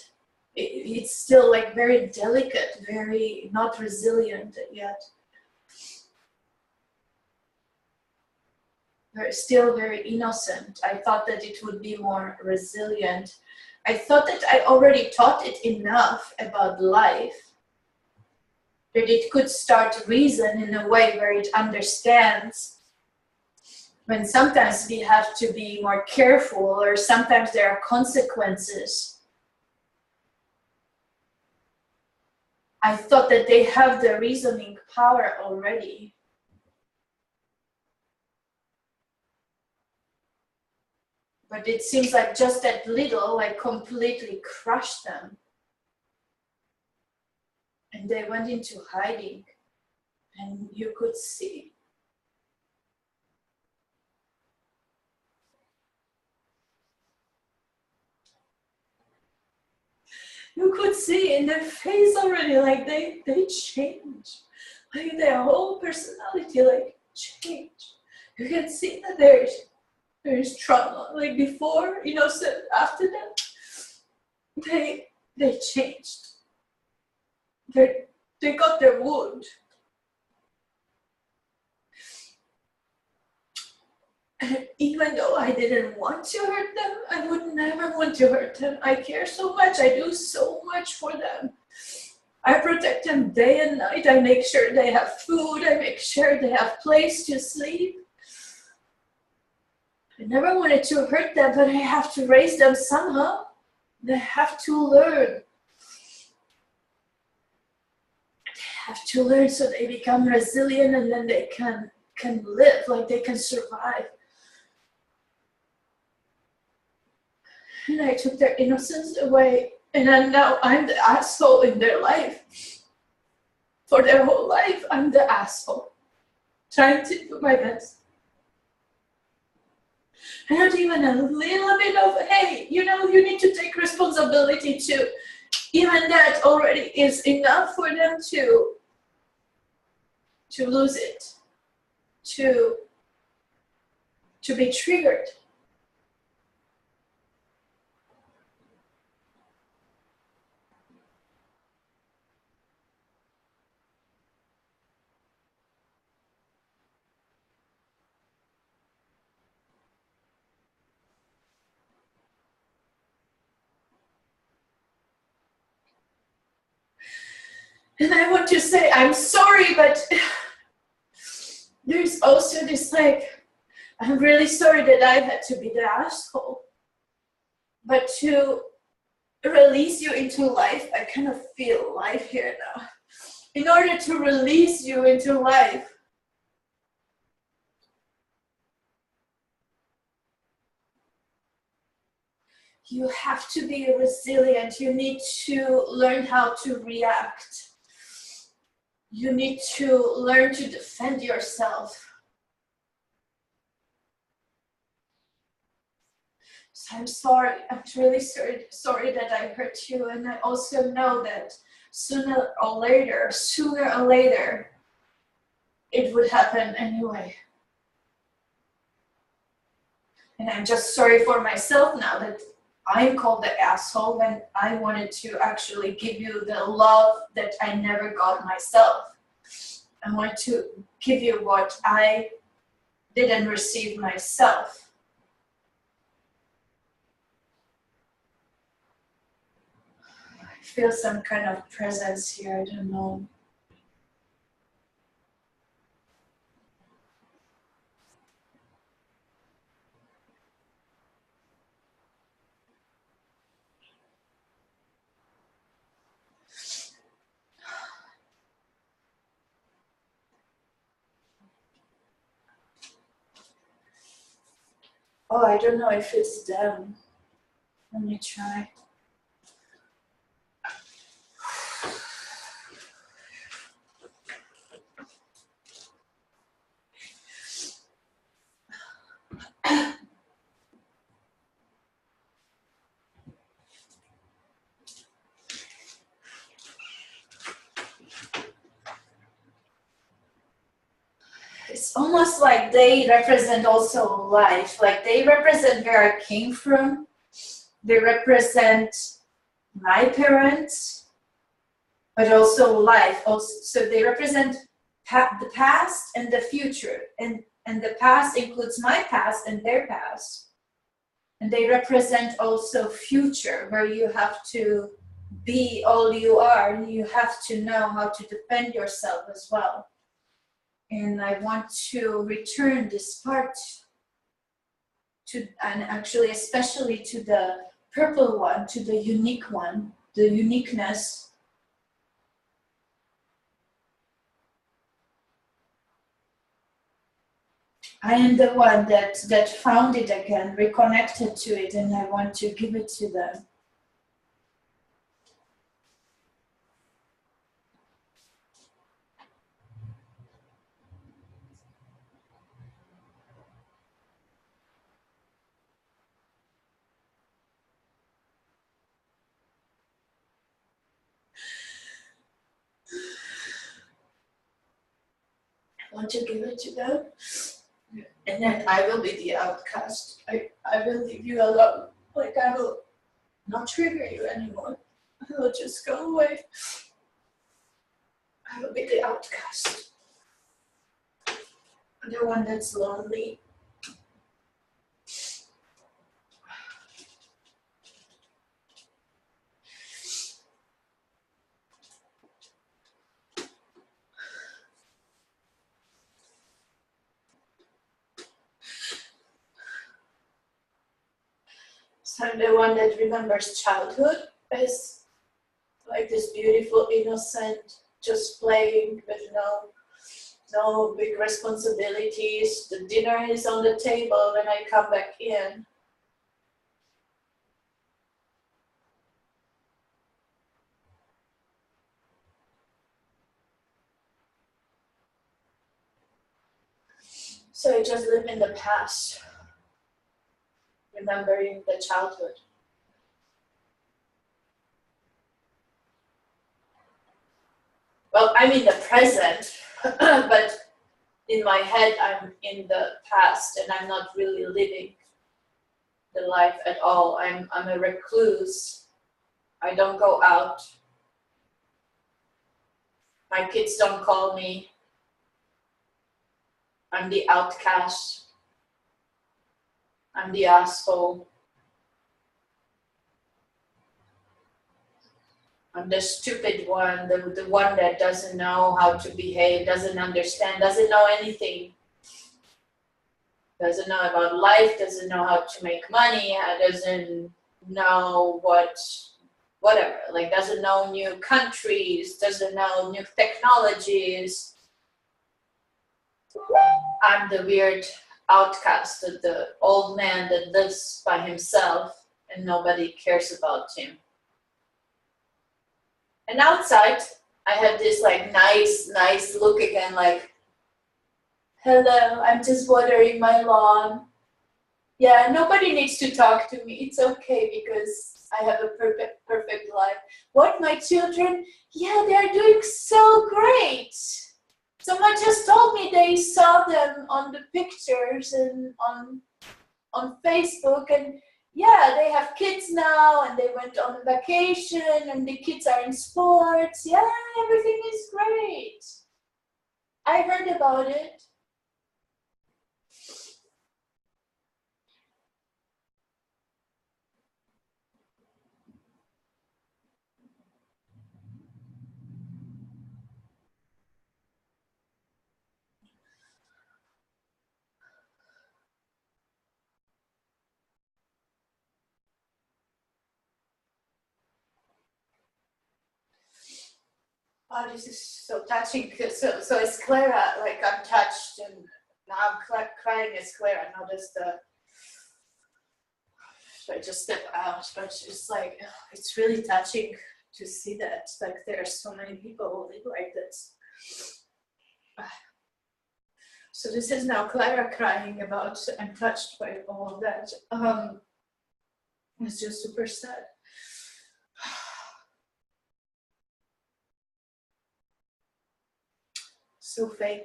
It's still like very delicate, very not resilient yet. Still very innocent. I thought that it would be more resilient. I thought that I already taught it enough about life that it could start to reason in a way where it understands when sometimes we have to be more careful or sometimes there are consequences. I thought that they have the reasoning power already. But it seems like just that little, like, completely crushed them. And they went into hiding. And you could see. You could see in their face already, like they changed. Like their whole personality, like, changed. You can see that there's trauma. Like before, so after that, they changed. They got their wound. And even though I didn't want to hurt them, I would never want to hurt them. I care so much. I do so much for them. I protect them day and night. I make sure they have food. I make sure they have place to sleep. I never wanted to hurt them, but I have to raise them somehow. They have to learn. They have to learn so they become resilient, and then they can live, like they can survive. And I took their innocence away, and then now I'm the asshole in their life. For their whole life, I'm the asshole. Trying to do my best. And not even a little bit of, hey, you need to take responsibility too. Even that already is enough for them to lose it. To be triggered. And I want to say, I'm sorry, but there's also this, like, I'm really sorry that I had to be the asshole. But to release you into life, I kind of feel life here now. In order to release you into life, you have to be resilient. You need to learn how to react. You need to learn to defend yourself. So I'm sorry. I'm really sorry that I hurt you. And I also know that sooner or later, it would happen anyway. And I'm just sorry for myself now that I'm called the asshole when I wanted to actually give you the love that I never got myself. I wanted to give you what I didn't receive myself. I feel some kind of presence here, I don't know. Oh, I don't know if it's them. Let me try. It's almost like they represent also life. Like they represent where I came from. They represent my parents, but also life. Also, so they represent the past and the future. And the past includes my past and their past. And they represent also future, where you have to be all you are. And you have to know how to defend yourself as well. And I want to return this part to, and actually especially to the purple one, to the unique one, the uniqueness. I am the one that found it again, reconnected to it, and I want to give it to them. I want to give it to them. And then I will be the outcast. I will leave you alone. Like, I will not trigger you anymore. I will just go away. I will be the outcast. The one that's lonely. So I'm the one that remembers childhood as like this beautiful, innocent, just playing with no big responsibilities. The dinner is on the table when I come back in. So I just live in the past, remembering the childhood. Well, I'm in the present, but in my head, I'm in the past, and I'm not really living the life at all. I'm a recluse. I don't go out. My kids don't call me. I'm the outcast. I'm the asshole. I'm the stupid one, the one that doesn't know how to behave, doesn't understand, doesn't know anything. Doesn't know about life, doesn't know how to make money, doesn't know whatever, like doesn't know new countries, doesn't know new technologies. I'm the weird outcast, the old man that lives by himself and nobody cares about him. And outside, I have this like nice look again, like, hello, I'm just watering my lawn. Yeah, nobody needs to talk to me. It's okay because I have a perfect life. What, my children? Yeah, they're doing so great. Someone just told me they saw them on the pictures and on Facebook, and yeah, they have kids now and they went on vacation and the kids are in sports. Yeah, everything is great. I heard about it. Oh, this is so touching. So it's Klara, like I'm touched, and now I'm crying as Klara, not as the. Should I just step out? But it's like, it's really touching to see that. Like there are so many people who live like this. So this is now Klara crying about, I'm touched by all of that. It's just super sad. So fake.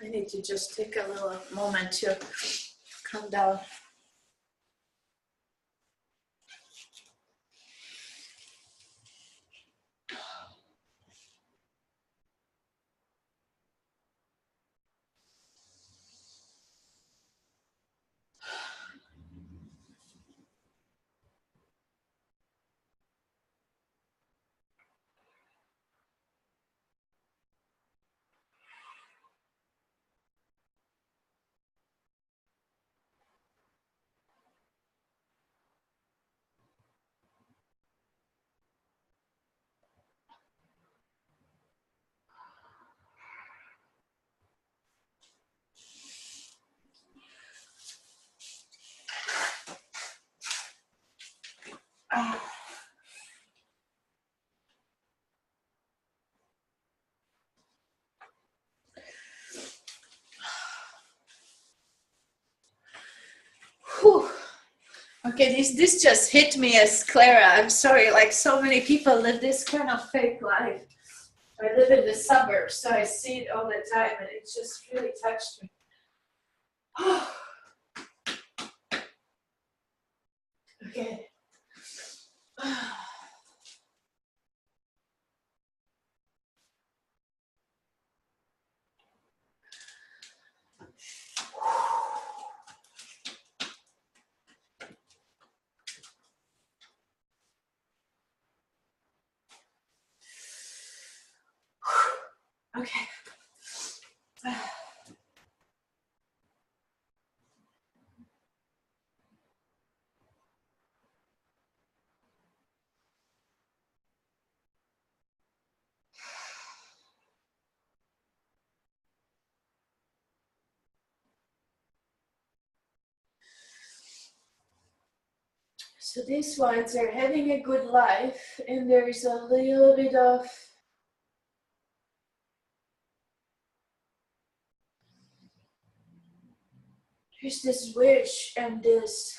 I need to just take a little moment to calm down. Okay, this just hit me as Klara. I'm sorry, like so many people live this kind of fake life. I live in the suburbs, so I see it all the time, and it just really touched me. Okay. Okay. So these ones are having a good life, and there is a little bit of there's this wish and this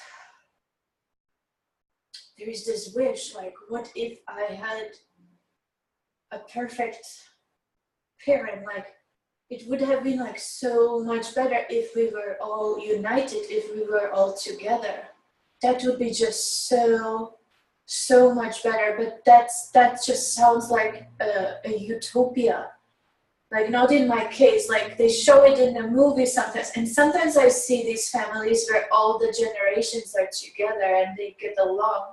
there is this wish, like, what if I had a perfect parent? Like, it would have been like so much better if we were all united, if we were all together. That would be just so much better. But that just sounds like a utopia. Like, not in my case. Like, they show it in the movies sometimes, and sometimes I see these families where all the generations are together and they get along.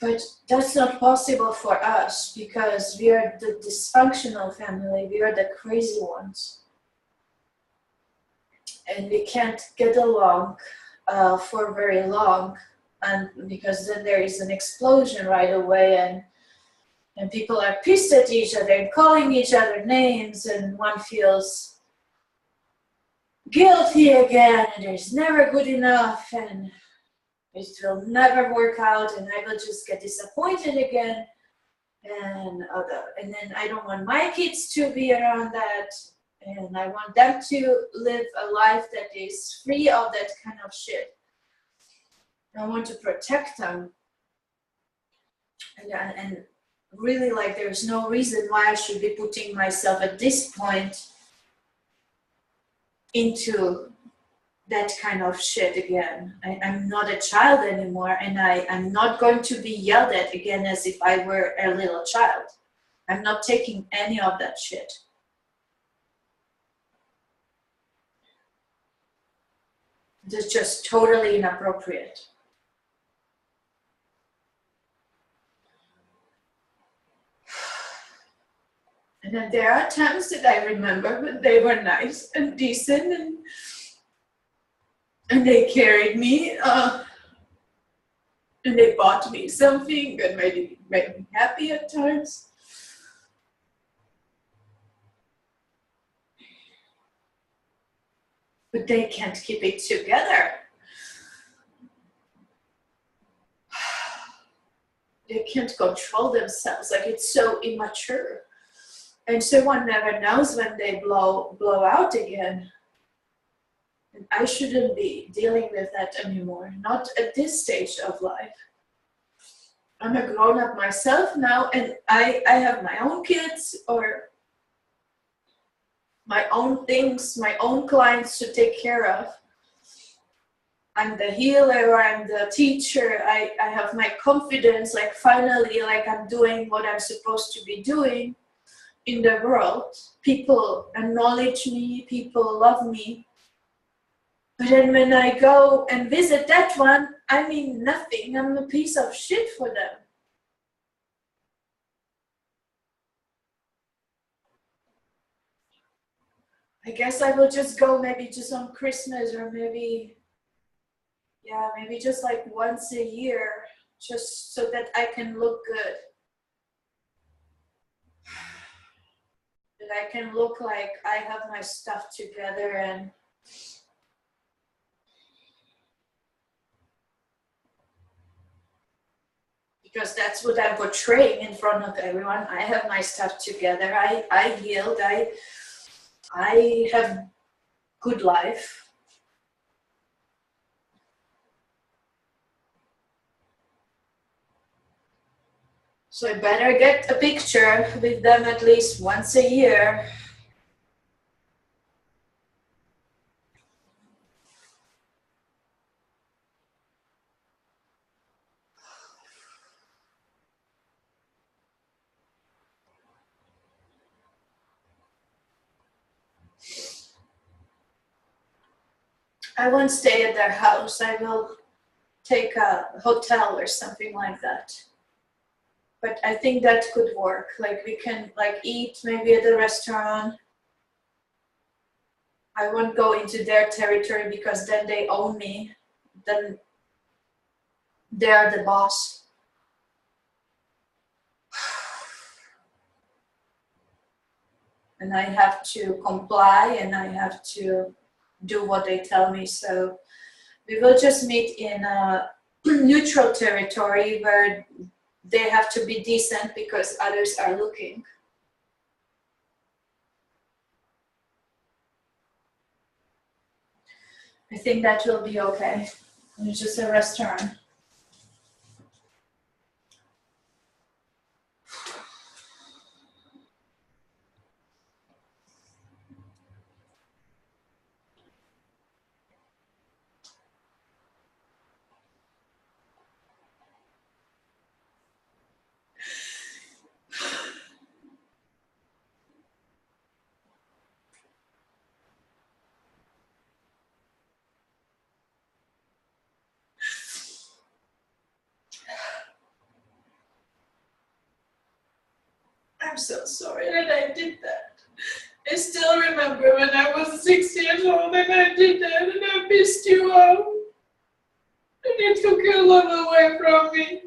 But that's not possible for us because we are the dysfunctional family. We are the crazy ones. And we can't get along for very long, and because then there is an explosion right away, and people are pissed at each other and calling each other names, and one feels guilty again, and there's never good enough, and it will never work out, and I will just get disappointed again, and then I don't want my kids to be around that, and I want them to live a life that is free of that kind of shit. I want to protect them, and really, like, there's no reason why I should be putting myself at this point into that kind of shit again. I'm not a child anymore, and I'm not going to be yelled at again as if I were a little child. I'm not taking any of that shit. It's just totally inappropriate. And then there are times that I remember when they were nice and decent, and they carried me, and they bought me something that made me happy at times. But they can't keep it together. They can't control themselves. Like, it's so immature. And so one never knows when they blow out again. And I shouldn't be dealing with that anymore. Not at this stage of life. I'm a grown-up myself now, and I have my own kids or my own things, my own clients to take care of. I'm the healer, or I'm the teacher. I have my confidence, like, finally, like, I'm doing what I'm supposed to be doing in the world. People acknowledge me, people love me. But then when I go and visit that one, I mean nothing. I'm a piece of shit for them. I guess I will just go maybe just on Christmas, or maybe just like once a year, just so that I can look good. That I can look like I have my stuff together, and because that's what I'm portraying in front of everyone. I have my stuff together. I healed. I have good life. So I better get a picture with them at least once a year. I won't stay at their house. I will take a hotel or something like that. But I think that could work. Like we can like eat maybe at a restaurant. I won't go into their territory because then they own me. Then they're the boss. And I have to comply and I have to do what they tell me. So we will just meet in a neutral territory where they have to be decent because others are looking. I think that will be okay. It's just a restaurant. I'm so sorry that I did that. I still remember when I was 6 years old and I did that and I pissed you off. And you took your love away from me.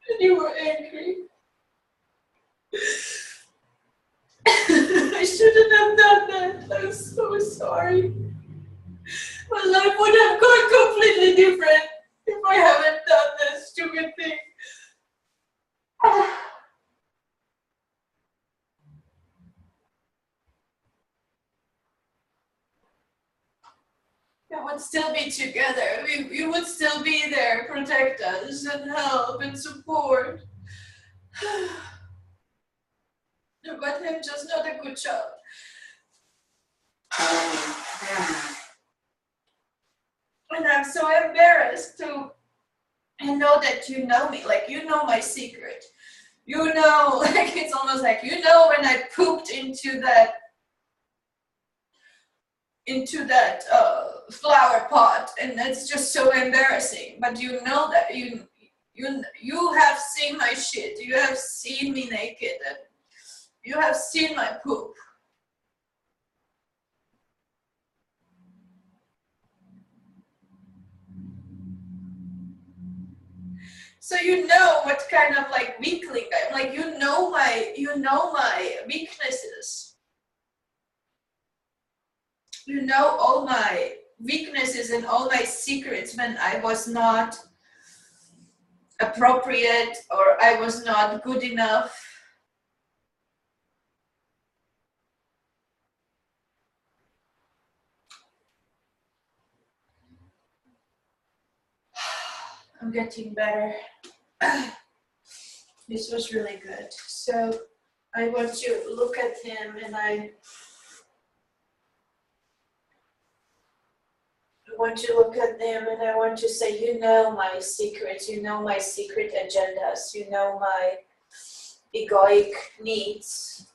And you were angry. I shouldn't have done that. I'm so sorry. My life would have gone completely different if I haven't done that stupid thing. We would still be together. We would still be there, protect us and help and support. But I'm just not a good child. And I'm so embarrassed to know that you know me, like you know my secret. You know, like it's almost like you know when I pooped into that flower pot, and it's just so embarrassing. But you know that you have seen my shit. You have seen me naked, and you have seen my poop. So you know what kind of like weakling I'm like. You know my weaknesses. You know all my weaknesses and all my secrets when I was not appropriate or I was not good enough. I'm getting better. This was really good. So I want to look at him and I want to look at them and I want to say, you know my secrets, you know my secret agendas, you know my egoic needs.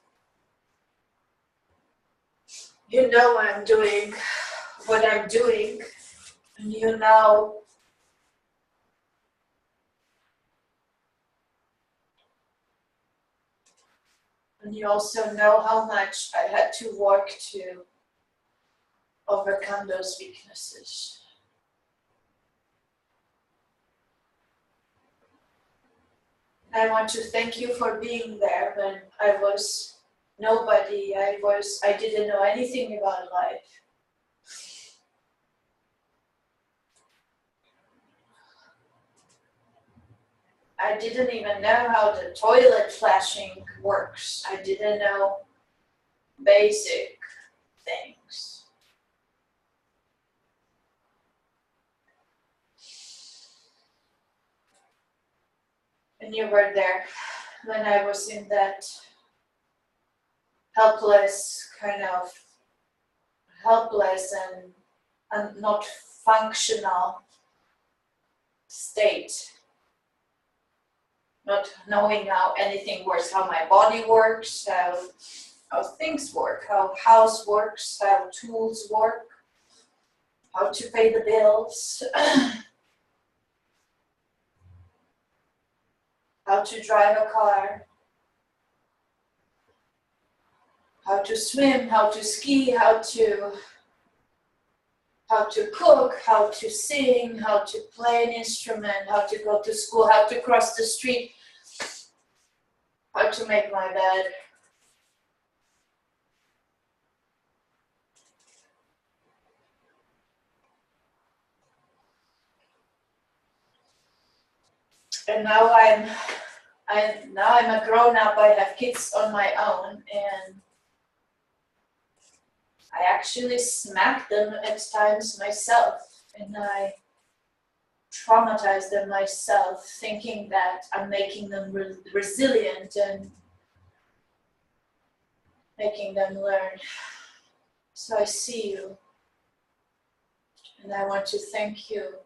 You know what I'm doing, and you know and you also know how much I had to work to overcome those weaknesses. I want to thank you for being there when I was nobody. I didn't know anything about life. I didn't even know how the toilet flashing works. I didn't know basic things. And you were there when I was in that helpless and not functional state. Not knowing how anything works, how my body works, how things work, how house works, how tools work, how to pay the bills, how to drive a car, how to swim, how to ski, how to cook, how to sing, how to play an instrument, how to go to school, how to cross the street, how to make my bed. And now I'm a grown up, I have kids on my own, and I actually smack them at times myself, and I traumatize them myself, thinking that I'm making them resilient and making them learn. So I see you, and I want to thank you,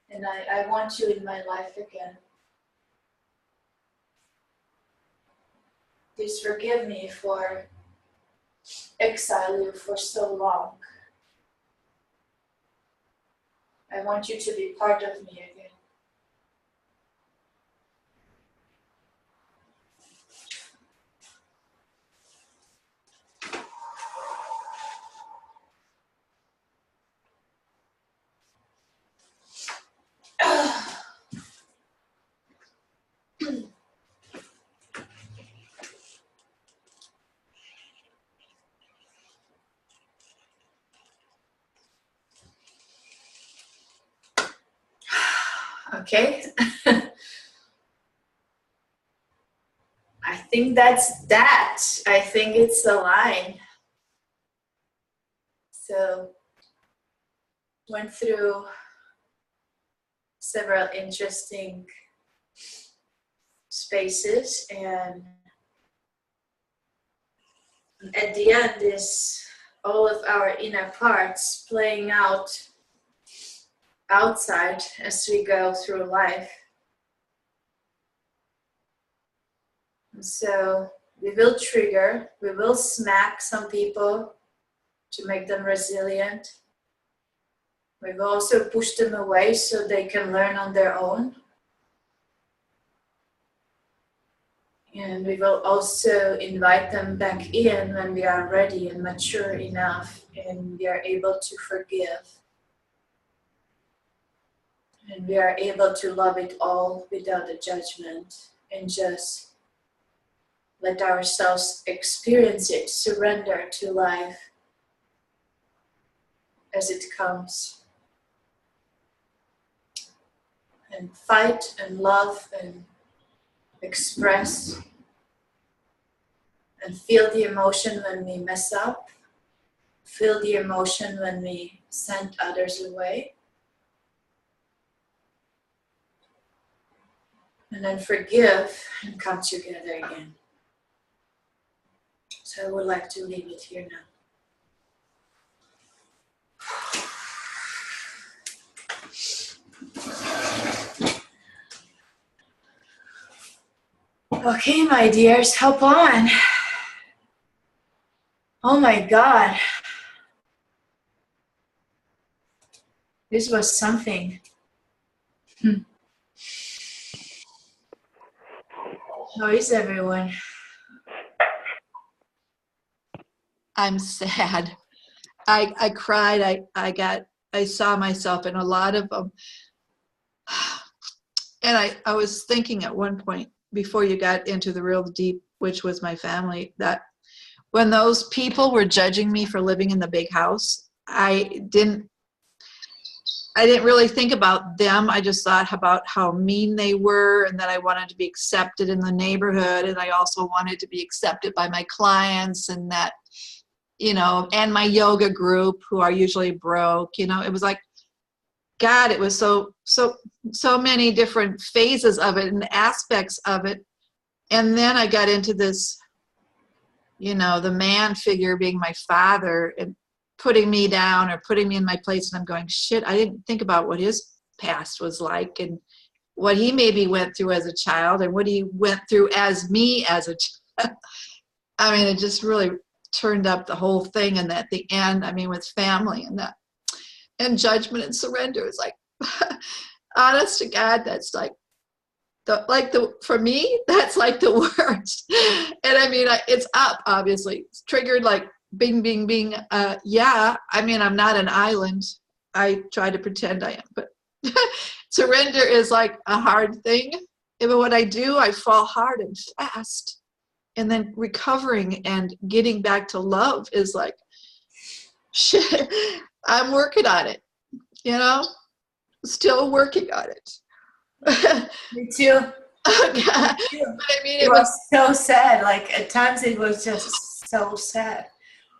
and I want you in my life again. Please forgive me for exiling you for so long. I want you to be part of me again. Okay. I think that's that. I think it's a line. So, went through several interesting spaces, and at the end is all of our inner parts playing out outside as we go through life. And so we will trigger, we will smack some people to make them resilient. We will also push them away so they can learn on their own. And we will also invite them back in when we are ready and mature enough and we are able to forgive. And we are able to love it all without a judgment and just let ourselves experience it, surrender to life as it comes. And fight and love and express and feel the emotion when we mess up. Feel the emotion when we send others away. And then forgive and come together again. So I would like to leave it here now. Okay, my dears, hop on. Oh my God. This was something. How is everyone? I'm sad. I cried. I saw myself in a lot of them. And I was thinking at one point, before you got into the real deep, which was my family, that when those people were judging me for living in the big house, I didn't really think about them. I just thought about how mean they were, and that I wanted to be accepted in the neighborhood, and I also wanted to be accepted by my clients, and that, you know, and my yoga group, who are usually broke, you know, it was like, God, it was so many different phases of it and aspects of it. And then I got into this, you know, the man figure being my father and putting me down or putting me in my place. And I'm going, shit, I didn't think about what his past was like and what he maybe went through as a child and what he went through as me as a child. I mean, it just really turned up the whole thing. And at the end, I mean, with family and that, and judgment and surrender, it's like, honest to God, that's like, for me, that's like the worst. And I mean, it's up, obviously. It's triggered like bing, bing, bing. Yeah, I mean, I'm not an island. I try to pretend I am, but surrender is like a hard thing. But what I do, I fall hard and fast. And then recovering and getting back to love is like, shit, I'm working on it, you know, still working on it. Me too. Okay. But I mean, It was so sad. Like at times it was just so sad.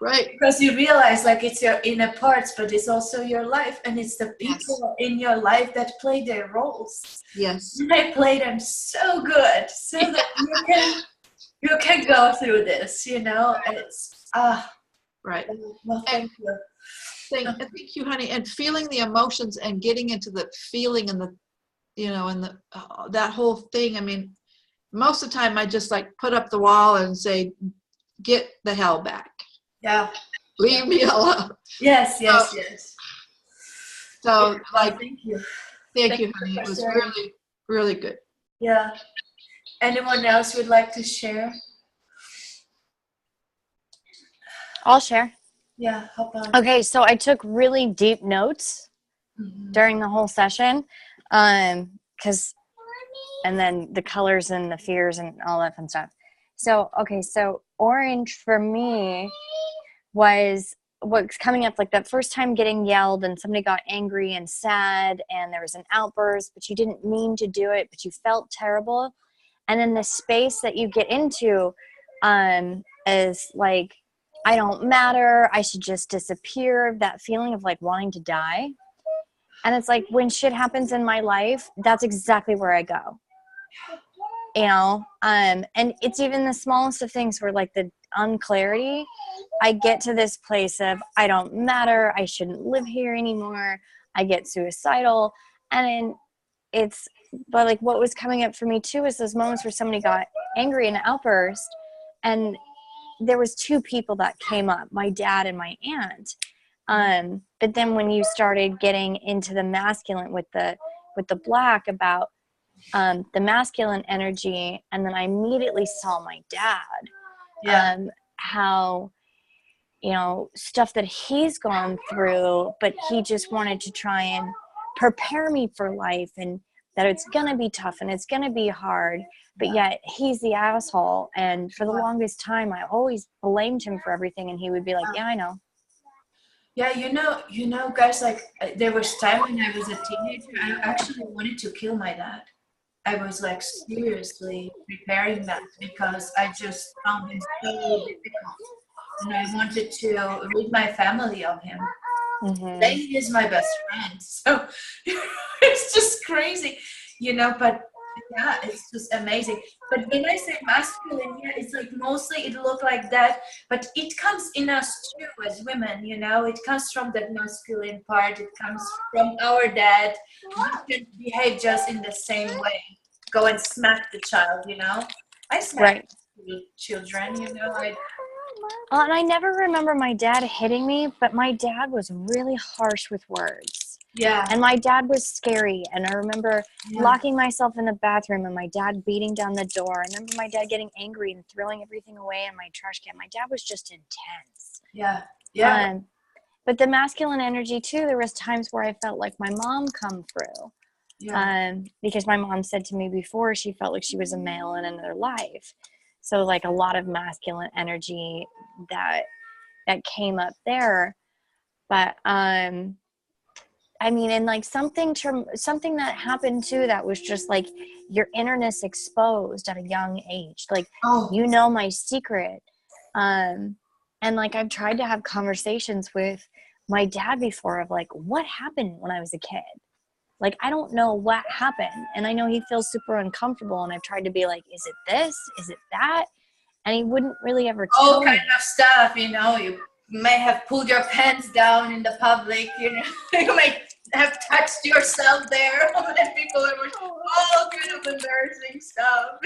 Right. Because you realize like it's your inner parts, but it's also your life, and it's the people in your life that play their roles. Yes. And they play them so good, so that you can go through this, you know. And it's right. Well, thank you. Thank you, honey. And feeling the emotions and getting into the feeling and the, you know, and the that whole thing. I mean, most of the time I just like put up the wall and say, get the hell back. Yeah. Leave me alone. Yes. So like, thank you. Thank you, honey. It was really, really good. Yeah. Anyone else would like to share? I'll share. Yeah, hop on. Okay, so I took really deep notes during the whole session, and then the colors and the fears and all that fun stuff. So, okay, so orange for me was what's coming up, like that first time getting yelled and somebody got angry and sad and there was an outburst, but you didn't mean to do it, but you felt terrible. And then the space that you get into is like, I don't matter, I should just disappear, that feeling of like wanting to die. And it's like when shit happens in my life, that's exactly where I go. You know, and it's even the smallest of things where like the unclarity, I get to this place of I don't matter, I shouldn't live here anymore, I get suicidal. And but like what was coming up for me too is those moments where somebody got angry and outburst, and there was two people that came up, my dad and my aunt. But then when you started getting into the masculine with the black about the masculine energy, and then I immediately saw my dad, how, you know, stuff that he's gone through, but he just wanted to try and prepare me for life, and that it's gonna be tough and it's gonna be hard, but yet he's the asshole. And for the longest time I always blamed him for everything, and he would be like, yeah, I know. Yeah, you know, guys, like there was time when I was a teenager, I actually wanted to kill my dad. I was like seriously preparing that because I just found him so difficult, and I wanted to rid my family of him. Then he is my best friend, so it's just crazy, you know. But yeah, it's just amazing. But when I say masculine, yeah, it's like mostly it look like that, but it comes in us too as women, you know. It comes from that masculine part. It comes from our dad. We can behave just in the same way. Go and smack the child, you know. I smack children, you know. And I never remember my dad hitting me, but my dad was really harsh with words. Yeah. And my dad was scary. And I remember locking myself in the bathroom and my dad beating down the door. I remember my dad getting angry and throwing everything away in my trash can. My dad was just intense. Yeah. Yeah. But the masculine energy too, there was times where I felt like my mom come through. Yeah. Because my mom said to me before, she felt like she was a male in another life. So like a lot of masculine energy that came up there. But I mean, and like something that happened too that was just like your innerness exposed at a young age. Like, you know my secret. And like I've tried to have conversations with my dad before of like, what happened when I was a kid? Like, I don't know what happened. And I know he feels super uncomfortable. And I've tried to be like, is it this? Is it that? And he wouldn't really ever tell All me. kind of stuff, you know. You may have pulled your pants down in the public, you know. You may have touched yourself there. And people were all kind of embarrassing stuff.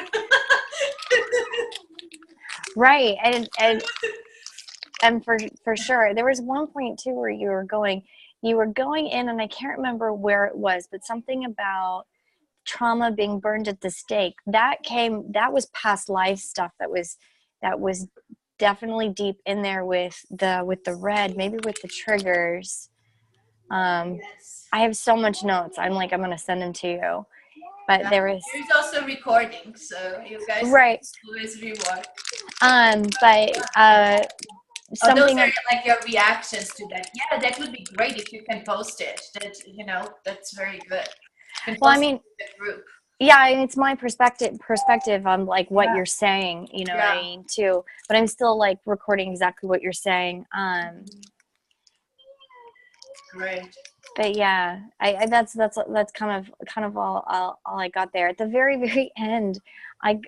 Right. And for sure, there was one point too where you were going in, and I can't remember where it was, but something about trauma being burned at the stake. That was past life stuff. That was definitely deep in there with the red, maybe with the triggers. Yes. I have so much notes. I'm gonna send them to you. But Yeah. there's also recording, so you guys right. always reward. But something those are like your reactions to that. Yeah, that would be great if you can post it. That, you know, that's very good. Well, I mean, the group. Yeah, and it's my perspective on like what you're saying, you know what I mean, too. But I'm still like recording exactly what you're saying. Great. But yeah, I that's kind of all I got there. At the very end, I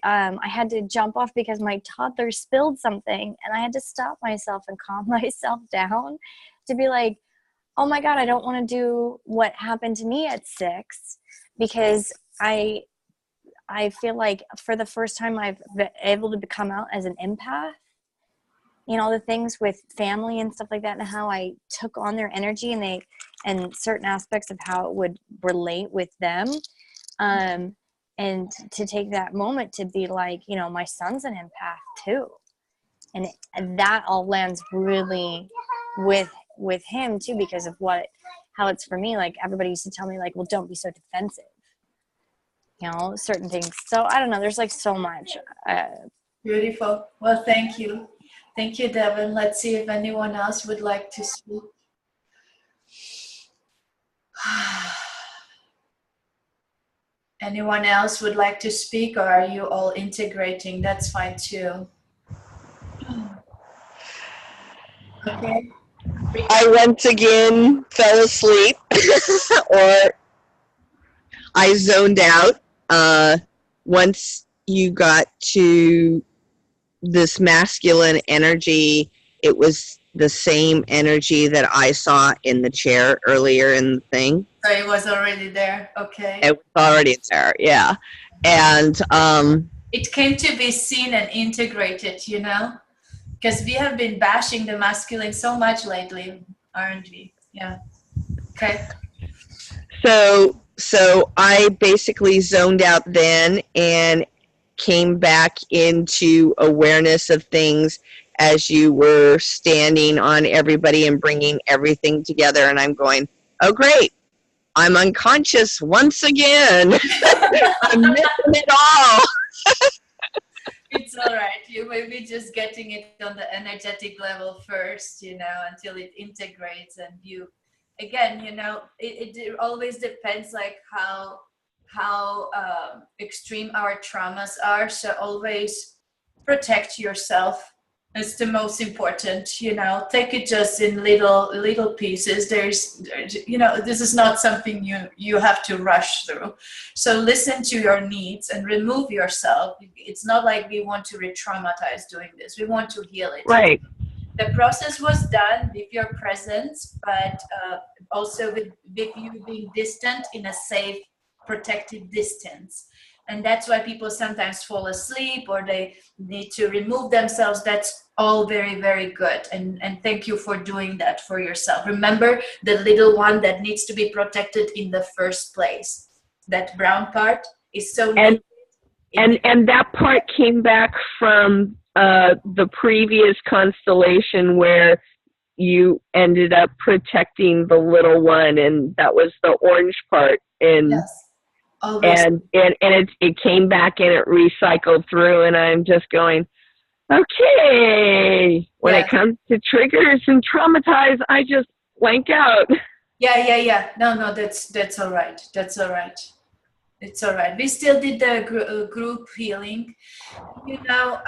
had to jump off because my toddler spilled something, and I had to stop myself and calm myself down to be like, oh my God, I don't want to do what happened to me at 6, because I feel like for the first time I've been able to come out as an empath. You know, the things with family and stuff like that, and how I took on their energy and certain aspects of how it would relate with them. And to take that moment to be like, you know, my son's an empath too. And that all lands really with him too, because of how it's for me. Like, everybody used to tell me, like, well, don't be so defensive. You know, certain things. So I don't know. There's like so much. Beautiful. Well, thank you. Thank you, Devin. Let's see if anyone else would like to speak. Anyone else would like to speak, or are you all integrating? That's fine too. Okay. I once again fell asleep or I zoned out. Once you got to this masculine energy, it was the same energy that I saw in the chair earlier in the thing. So it was already there. Okay. It was already there, yeah. And it came to be seen and integrated, you know, because we have been bashing the masculine so much lately, aren't we? Yeah. Okay. So I basically zoned out then and came back into awareness of things as you were standing on everybody and bringing everything together. And I'm going, oh, great. I'm unconscious once again. I'm missing it all. It's all right. You may be just getting it on the energetic level first, you know, until it integrates. And you, again, you know, it always depends like how extreme our traumas are. So always protect yourself. It's the most important, you know. Take it just in little pieces. There's, you know, this is not something you have to rush through. So listen to your needs and remove yourself. It's not like we want to re-traumatize doing this. We want to heal it. Right. The process was done with your presence, but also with you being distant in a safe, protected distance. And that's why people sometimes fall asleep or they need to remove themselves. That's all very, very good. And thank you for doing that for yourself. Remember the little one that needs to be protected in the first place. That brown part is so needed. And that part came back from the previous constellation where you ended up protecting the little one, and that was the orange part. And yes. And it came back and it recycled through, and I'm just going, okay. When it comes to triggers and traumatize, I just blank out. Yeah. No, that's all right. That's all right. It's all right. We still did the group healing. You know,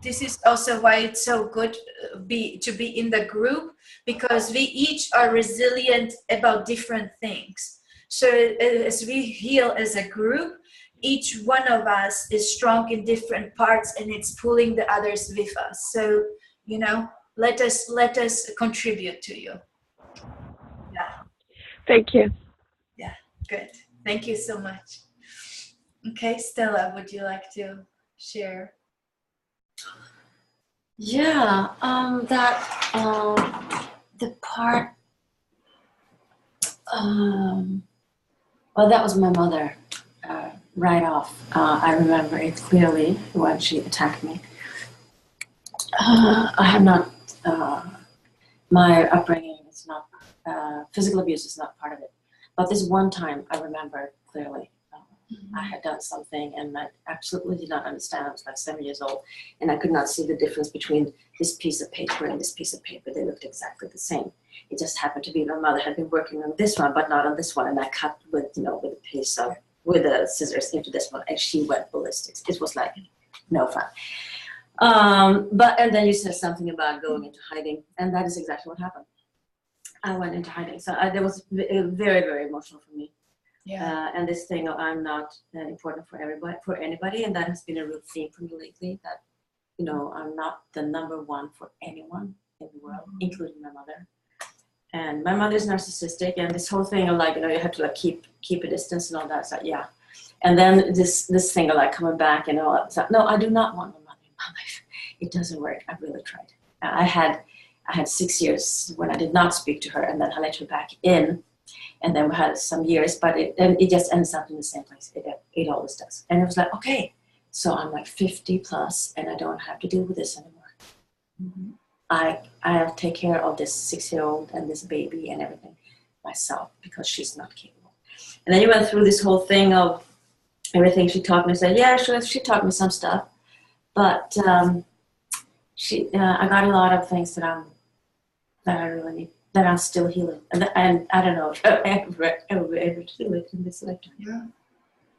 this is also why it's so good to be in the group, because we each are resilient about different things. So as we heal as a group, each one of us is strong in different parts, and it's pulling the others with us. So, you know, let us contribute to you. Yeah. Thank you. Yeah, good. Thank you so much. Okay, Stella, would you like to share? Yeah, the part, well, that was my mother right off. I remember it clearly when she attacked me. I have not, my upbringing is not, physical abuse is not part of it. But this one time I remember clearly. I had done something and I absolutely did not understand. I was like 7 years old and I could not see the difference between this piece of paper and this piece of paper. They looked exactly the same. It just happened to be my mother had been working on this one, but not on this one. And I cut with, you know, with a piece of, with the scissors into this one, and she went ballistic. It was like no fun. And then you said something about going into hiding, and that is exactly what happened. I went into hiding. So that was very, very emotional for me. Yeah. And this thing of I'm not important for everybody, for anybody, and that has been a real theme for me lately. That, you know, I'm not the number one for anyone in the world, including my mother. And my mother's narcissistic, and this whole thing of like, you know, you have to like keep a distance and all that. So yeah, and then this thing of like coming back and all that. So, no, I do not want my mother in my life. It doesn't work. I really tried. I had 6 years when I did not speak to her, and then I let her back in. And then we had some years, but it just ends up in the same place. It always does. And it was like, okay, so I'm like 50 plus, and I don't have to deal with this anymore. Mm-hmm. I'll take care of this 6-year-old and this baby and everything myself because she's not capable. And then you went through this whole thing of everything she taught me. Said, yeah, she taught me some stuff, but I got a lot of things that I really need. That I'm still healing, and I don't know if I'll ever be able to do it in this lifetime.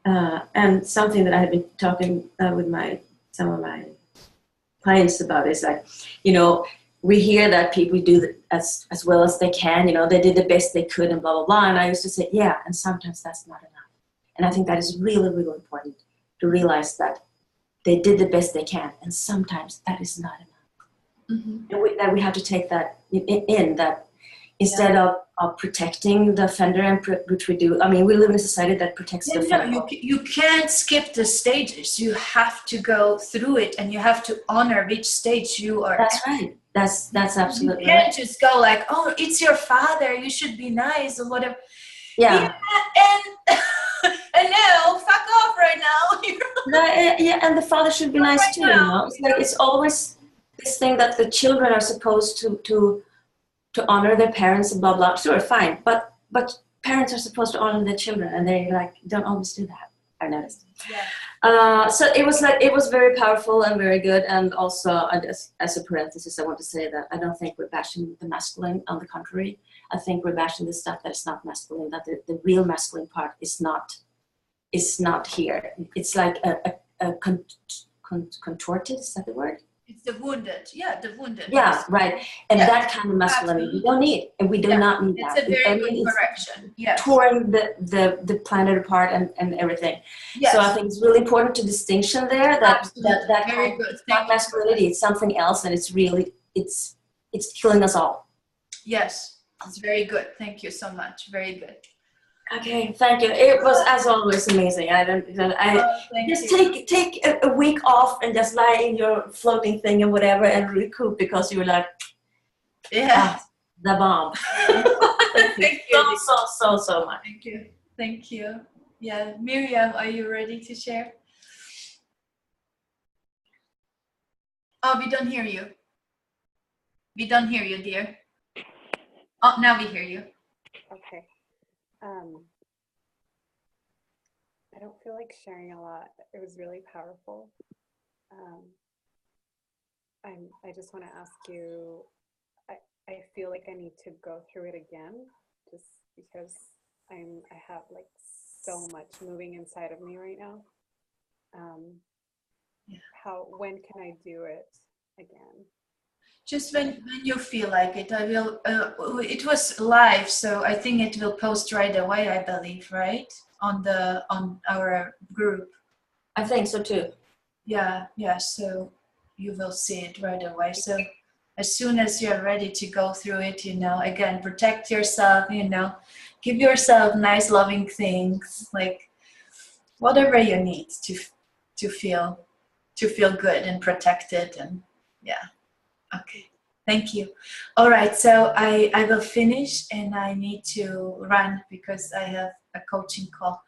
Yeah. And something that I had been talking with some of my clients about is like, you know, we hear that people do as well as they can. You know, they did the best they could, and blah blah blah. And I used to say, yeah, and sometimes that's not enough. And I think that is really, really important to realize that they did the best they can, and sometimes that is not enough. Mm-hmm. And that we have to take that in that. Instead of protecting the offender, and which we do. I mean, we live in a society that protects the offender. No, you can't skip the stages. You have to go through it, and you have to honor which stage you are. That's right. That's absolutely right. You can't right. just go like, oh, it's your father, you should be nice or whatever. Yeah. And no, fuck off right now. Yeah, and the father should be nice right too. Now, you know, it's like it's always this thing that the children are supposed to honor their parents and blah blah. Sure, fine, but parents are supposed to honor their children, and they like don't always do that. I noticed. Yeah. So it was very powerful and very good. And also, as a parenthesis, I want to say that I don't think we're bashing the masculine. On the contrary, I think we're bashing the stuff that is not masculine. That the real masculine part is not here. It's like a contorted. Is that the word? It's the wounded. Yeah, the wounded. Yeah, right. And that kind of masculinity we don't need, and we do not need that. It's a very good correction. Yes. Touring the planet apart and everything. Yes. So I think it's really important to distinction there that very good. It's not masculinity, it's something else, and it's really it's killing us all. Yes, it's very good. Thank you so much. Very good. Okay, thank you. It was, as always, amazing. Just take a week off and just lie in your floating thing and whatever and recoup because you were like, the bomb. Thank you so much. Thank you. Yeah, Miriam, are you ready to share? Oh, we don't hear you. We don't hear you, dear. Oh, now we hear you. Okay. I don't feel like sharing a lot. It was really powerful. I just want to ask you, I feel like I need to go through it again just because I have like so much moving inside of me right now. When can I do it again? Just when you feel like it. I will, it was live, so I think it will post right away, I believe, right? On our group. I think so too. Yeah, so you will see it right away. So as soon as you're ready to go through it, again, protect yourself, give yourself nice, loving things, like whatever you need to feel good and protected, and yeah. Okay, thank you. All right, so I will finish, and I need to run because I have a coaching call.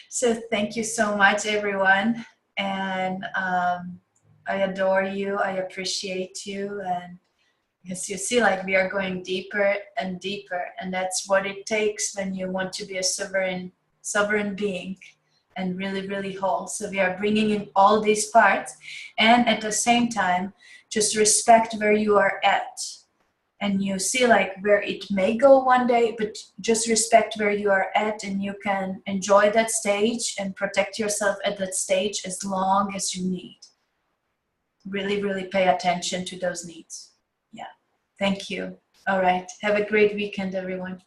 So thank you so much, everyone. And I adore you. I appreciate you. And as you see, like, we are going deeper and deeper. And that's what it takes when you want to be a sovereign being and really, really whole. So we are bringing in all these parts. And at the same time, just respect where you are at. And you see, like, where it may go one day, but just respect where you are at, and you can enjoy that stage and protect yourself at that stage as long as you need. Really, really pay attention to those needs. Yeah. Thank you. All right. Have a great weekend, everyone.